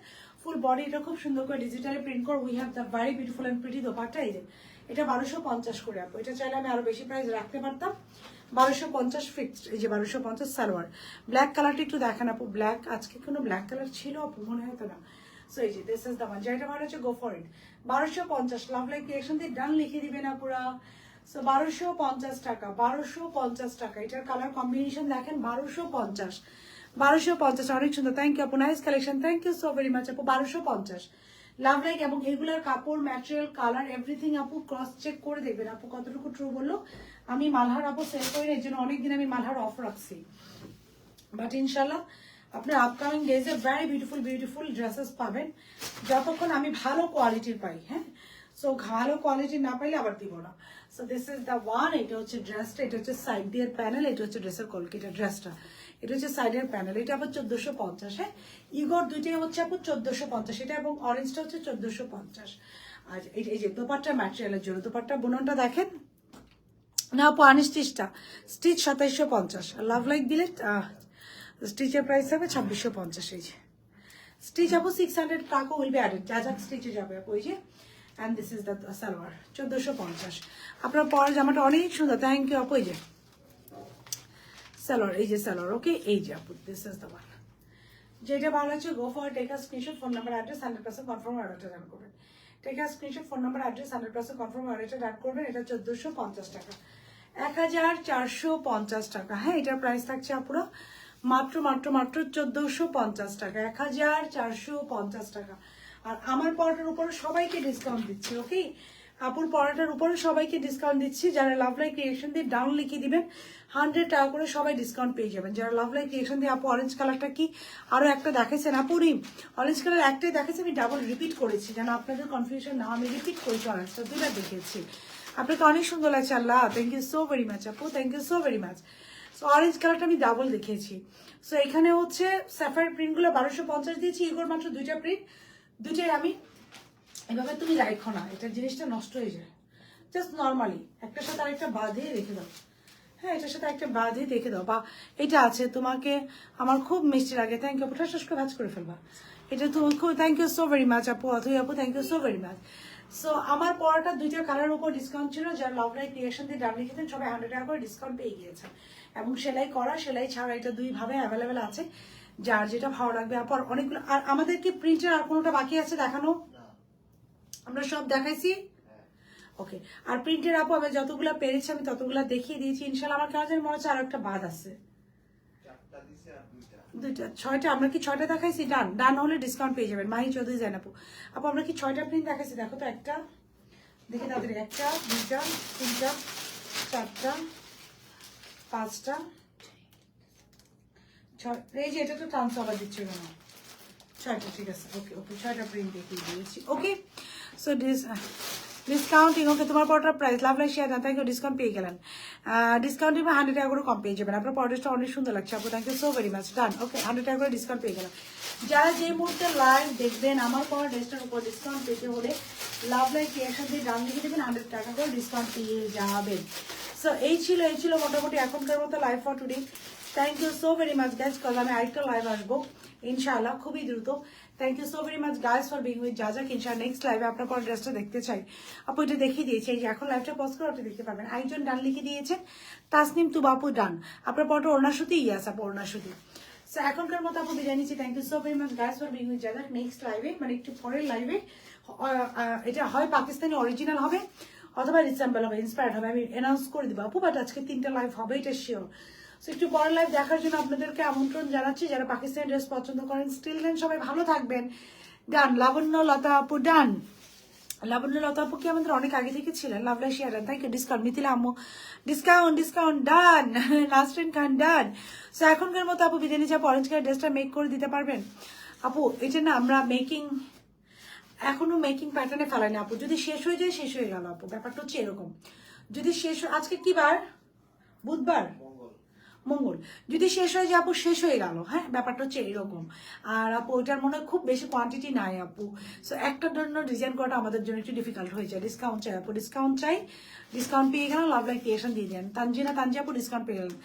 ফুল বডি এটা খুব সুন্দর করে ডিজিটালি প্রিন্ট করে। We have the very beautiful and pretty dupatta. এই যে এটা 1250 করে আপু, এটা চাইলে আমি আরো বেশি প্রাইস রাখতে পারতাম। 1250 ফিক্সড। এই যে 1250 সালোয়ার। ব্ল্যাক কালারটা একটু দেখেন আপু, ব্ল্যাক আজকে কোনো ব্ল্যাক কালার ছিল আপু মনে হতো না। সো এই যে দিস ইজ দ্য ওয়ান, যেটা ভালো হচ্ছে go for it. 1250 love like creation দিয়ে ডান লিখে দিবেন আপুরা। সো 1250 টাকা, 1250 টাকা। এটার কালার কম্বিনেশন দেখেন, 1250, 1250, অনেক সুন্দর। থ্যাংক ইউ আপু, nice collection, thank you so very much আপু। 1250 লাভ লাইক, এবং এগুলার কাপড়, ম্যাটেরিয়াল, কালার, এভরিথিং আপু ক্রস চেক করে দেখবেন আপু কতটুকু ট্রু বললো। আমি মালহার আপু সেল করি না, এর জন্য অনেকদিন আমি মালহার অফ রাখছি, বাট ইনশাল্লাহ আপনার আপকামিং ডেজে ভেরি বিউটিফুল বিউটিফুল ড্রেসেস পাবেন, যতক্ষণ আমি ভালো কোয়ালিটির পাই। হ্যাঁ, সো ভালো কোয়ালিটি না পাইলে আবার দিব না। So this is the one. এটা হচ্ছে ড্রেসটা, এটা হচ্ছে সাইড দিয়ে প্যানেল, এটা হচ্ছে ড্রেসের কলকিটা ড্রেসটা, এটা হচ্ছে সাইডের প্যানেল। এটা আবার 1450। হ্যাঁ, ইগোর দুইটাই হচ্ছে আপু 1450, এটা এবং অরেঞ্জটা হচ্ছে 1450। আর এই যে দোপাট্টা ম্যাটেরিয়ালের জন্য, দোপাট্টা বুননটা দেখেন না আপু, আনস্টিচটা স্টিচ 2750, লাভ লাইক দিলে স্টিচের প্রাইস হবে 2650। এই যে স্টিচ আপু 600 টাকা উইল বি অ্যাডেড, যা যা স্টিচে যাবে আপু। এই যে and this is the salwar 1450। আপনার পরের জামাটা অনেক সুন্দর, থ্যাংক ইউ আপু। এই যে সালোয়ার, এই যে সালোয়ার, ওকে। এই যে আপু দিস ইজ দ্য ওয়ান, যেটা ভালো লাগছে go for take a screenshot, phone number address 100% confirm অর্ডারটা ডান করবেন। Take a screenshot, phone number address 100% confirm অর্ডারটা ডান করবেন। এটা 1450 টাকা, 1450 টাকা। হ্যাঁ, এটার প্রাইস থাকছে আপুরা মাত্র মাত্র মাত্র 1450 টাকা, 1450 টাকা। আর আমার পড়াটার উপরে সবাইকে ডিসকাউন্ট দিচ্ছি, ওকে। আপুর পড়াটার উপরে সবাইকে ডিসকাউন্ট দিচ্ছি। যারা লাভ লাইক ক্রিয়েশন দিয়ে ডাউন লিখে দিবেন 100 টাকা করে সবাই ডিসকাউন্ট পেয়ে যাবেন। যারা লাভ লাইক ক্রিয়েশন দিয়ে, আপু অরেঞ্জ কালারটা কি আরো একটা দেখাইছেন আপুরি, অরেঞ্জ কালার একটাই দেখাচ্ছি, আমি ডাবল রিপিট করেছি যেন আপনাদের কনফিউশন না, আমি রিপিট করেছি, অরেঞ্জটা দুইটা দেখেছি। আপনাকে অনেক সুন্দর লাগছে, আল্লাহ thank you so very much আপু, thank you so very much. So orange কালারটা আমি ডাবল দেখিয়েছি। সো এখানে হচ্ছে স্যাফায়ার প্রিন্টগুলো 1250 দিয়েছি, ইগোর মাত্র দুইটা প্রিন্ট, দুইটাই আমি এভাবে তুমি রাখো না, এটা জিনিসটা নষ্ট হয়ে যায়। জাস্ট নর্মালি একটার সাথে আরেকটা বাঁধিয়ে রেখে দাও। হ্যাঁ, এটার সাথে একটা বাঁধিয়ে রেখে দাও, বা এটা আছে তোমাকে আমার খুব মিষ্টি লাগে, থ্যাংক ইউ আপু, ঠাস করে ভাজ করে ফেলবা। এটা তো খুব thank you so very much আপু, অথই আপু thank you so very much. So আমার পড়াটা দুইটা কালার উপর ডিসকাউন্ট ছিল, যারা লাভ লাইক ক্রিয়েশন দিয়ে ডান লিখেছেন সবাই 100 টাকা করে ডিসকাউন্ট পেয়ে গিয়েছে। এবং সেলাই করা, সেলাই ছাড়া, এটা দুই ভাবে অ্যাভেলেবেল আছে, যার যেটা ভালো লাগবে। আপু অনেকগুলো, আর আমাদের কি প্রিন্টের আর কোনোটা বাকি আছে দেখানো? আমরা সব দেখাইছি, ওকে। আর প্রিন্টের আপু আমি যতগুলো পেরেছি আমি ততগুলো দেখিয়ে দিয়েছি ইনশাল্লাহ। আমার কেন জানি মনে হচ্ছে আর একটা বাদ আছে, দুইটা, 6টা। আমরা কি 6টা দেখাইছি? ডান, ডান হলে ডিসকাউন্ট পেয়ে যাবেন। মাহি চৌধুরী জান আপু, আপু আমরা কি 6টা প্রিন্ট দেখাইছি? দেখো তো, একটা দেখে তাড়াতাড়ি, 1টা 2টা 3টা 4টা 5টা 6, এই যে এটা তো ট্রান্সফার দিচ্ছে কেন? 6টা, ঠিক আছে, ওকে ওকে, 6টা প্রিন্ট দেখিয়ে দিয়েছি, ওকে। So discounting, okay. তোমার পরটার price love like share, thank you, discount পেয়ে গেলেন। ডিসকাউন্টিং 100 টাকা করে কম পেয়ে যাবেন। আপনার পরটা অনেক সুন্দর লাগছে আপু, thank you so very much, done, okay. 100 টাকা করে ডিসকাউন্ট পেয়ে গেলাম। যারা যে মুহূর্তে লাইভ দেখবেন আমার পর ড্রেসটার উপর ডিসকাউন্ট পেতে হলে লাভ লাইক ক্রিয়েশন দিয়ে ডান লিখে দেবেন, 100 টাকা করে ডিসকাউন্ট পেয়ে যাবেন। সো এই ছিল মোটামুটি এখনকার মতো live for today. Thank you so very much guys, cause আমি আরেকটা লাইভ আসবো ইনশাআল্লাহ খুবই দ্রুত। Thank you so very much guys for being with যাজাক। ইনশাআল্লাহ নেক্সট লাইভে আপনার পর ড্রেসটা দেখতে চাই আপু, এটা দেখিয়ে দিয়েছি। এই যে এখন লাইভটা পজ করে আপনি দেখতে পাবেন। আরেকজন ডান লিখে দিয়েছেন, তাসনিম তুবাপু ডান। আপনার পরটা ওড়নাসুতি, ইয়াস আপু ওড়নাসুতি। সো এখনকার মতো আপু বিদায় নিচ্ছি। Thank you so very much guys for being with যাজাক। নেক্সট লাইভে, মানে একটু পরের লাইভে, এটা হয় পাকিস্তানি অরিজিনাল হবে অথবা রিসেম্বল হবে, ইন্সপায়ার্ড হবে, আমি অ্যানাউন্স করে দেবো আপু। বাট আজকে 3টা লাইভ হবে, এটা শিওর। সো একটু পরের লাইভ দেখার জন্য আপনাদেরকে আমন্ত্রণ জানাচ্ছি। যারা পাকিস্তানি ড্রেস পছন্দ করেন, স্টিল দেন, সবাই ভালো থাকবেন। ডান, লাবণ্য লতা আপু ডান। লাবণ্য লতা আপু কি আমাদের অনেক আগে থেকে ছিলেন, love like share done, thank you. Discount Mithila আম্মু discount done, Nasrin Khan done. So এখনকার মতো আপু বিদায় নিচ্ছে। অরেঞ্জ কালার ড্রেসটা মেক করে দিতে পারবেন আপু? এটা না আমরা এখনো মেকিং প্যাটার্নে ফেলাই না আপু, যদি শেষ হয়ে যায় শেষ হয়ে গেল আপু, ব্যাপারটা হচ্ছে এরকম। যদি শেষ, আজকে কি বার? বুধবার, মঙ্গল যদি শেষ হয়ে যায় আপু শেষ হয়ে গেল, হ্যাঁ ব্যাপারটা হচ্ছে এরকম। আর আপু ওইটার মনে হয় খুব বেশি কোয়ান্টিটি নাই আপু, সো একটার জন্য ডিজাইন করাটা আমাদের জন্য একটু ডিফিকাল্ট হয়ে যায়। ডিসকাউন্ট চাই আপু, ডিসকাউন্ট চাই, ডিসকাউন্ট পেয়ে গেলাম, লাভ লাইক ক্রিয়েশন দিয়ে দেন। তানজি আপু ডিসকাউন্ট পেয়ে গেলেন।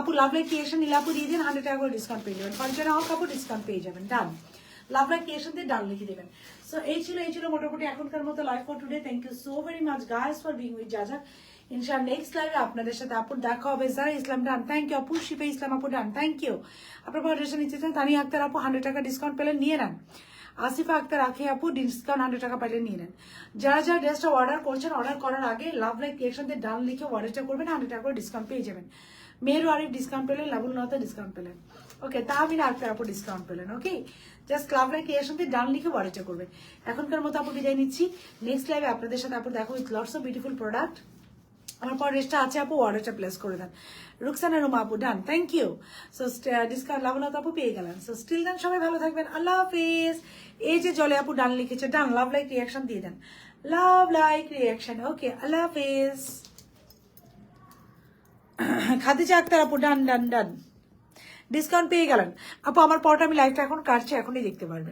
আপু লাভ লাইক ক্রিয়েশন নিলে আপু দিয়ে দেন 100 টাকা করে ডিসকাউন্ট পেয়ে যাবেন। ফার্নিচার হক আপু ডিসকাউন্ট পেয়ে যাবেন। ডান, লাভ লাইক ক্রিয়েশন দিয়ে ডান লিখে দেবেন। সো এই ছিল মোটামুটি এখনকার মতো live for today. Thank you so very much guys for being with জাজা। ইনশাআল্লাহ নেক্সট লাইভে আপনাদের সাথে আপুর দেখা হবে। যারা ইসলাম ডান, থ্যাংক ইউ আপু। শিপে ইসলাম আপু ডান, থ্যাংক ইউ। আপনার অর্ডার নিতে চান তানিয়া আক্তার আপু 100 টাকা ডিসকাউন্ট পেলেন, নিয়ে নেন। আসিফা আক্তার আখি আপু ডিসকাউন্ট 100 টাকা পাইলে নিয়ে নেন। যারা যারা ড্রেসটা অর্ডার করছেন, অর্ডার করার আগে লাভ লাইক ক্রিয়েশন দিয়ে ডান লিখে অর্ডারটা করবেন, 100 টাকা করে ডিসকাউন্ট পেয়ে যাবেন। মেরু আরিফ ডিসকাউন্ট পেলেন, লাবুল নতা ডিসকাউন্ট পেলেন, ওকে তাহমিনা আক্তার আপু ডিসকাউন্ট পেলেন। ওকে, জাস্ট লাভ লাইক ক্রিয়েশন দিয়ে ডান লিখে অর্ডারটা করবেন। এখনকার মতো আপু বিদায় নিচ্ছি। নেক্সট লাইভে আপনাদের সাথে আপু দেখো with lots of beautiful product. আমার পর রেস্টটা আছে আপু, অর্ডারটা প্লেস করে দেন। রুকসানা রুমা আপু done, thank you. So discount লাভলতা আপু পেয়ে গেলেন। সো স্টিল দেন, সবাই ভালো থাকবেন, আল্লাহ হাফিজ। এই যে জলে আপু ডান লিখেছে, ডান লাভ লাইক রিয়াকশন দিয়ে দেন, লাভ লাইক রিয়াকশন। ওকে, আল্লাহ হাফিজ। খাদিজা আক্তার আপু ডান ডান ডান, ডিসকাউন্ট পেয়ে গেলেন আপু। আমার পরটা আমি লাইভটা এখন কাটছি, এখনই দেখতে পারবেন।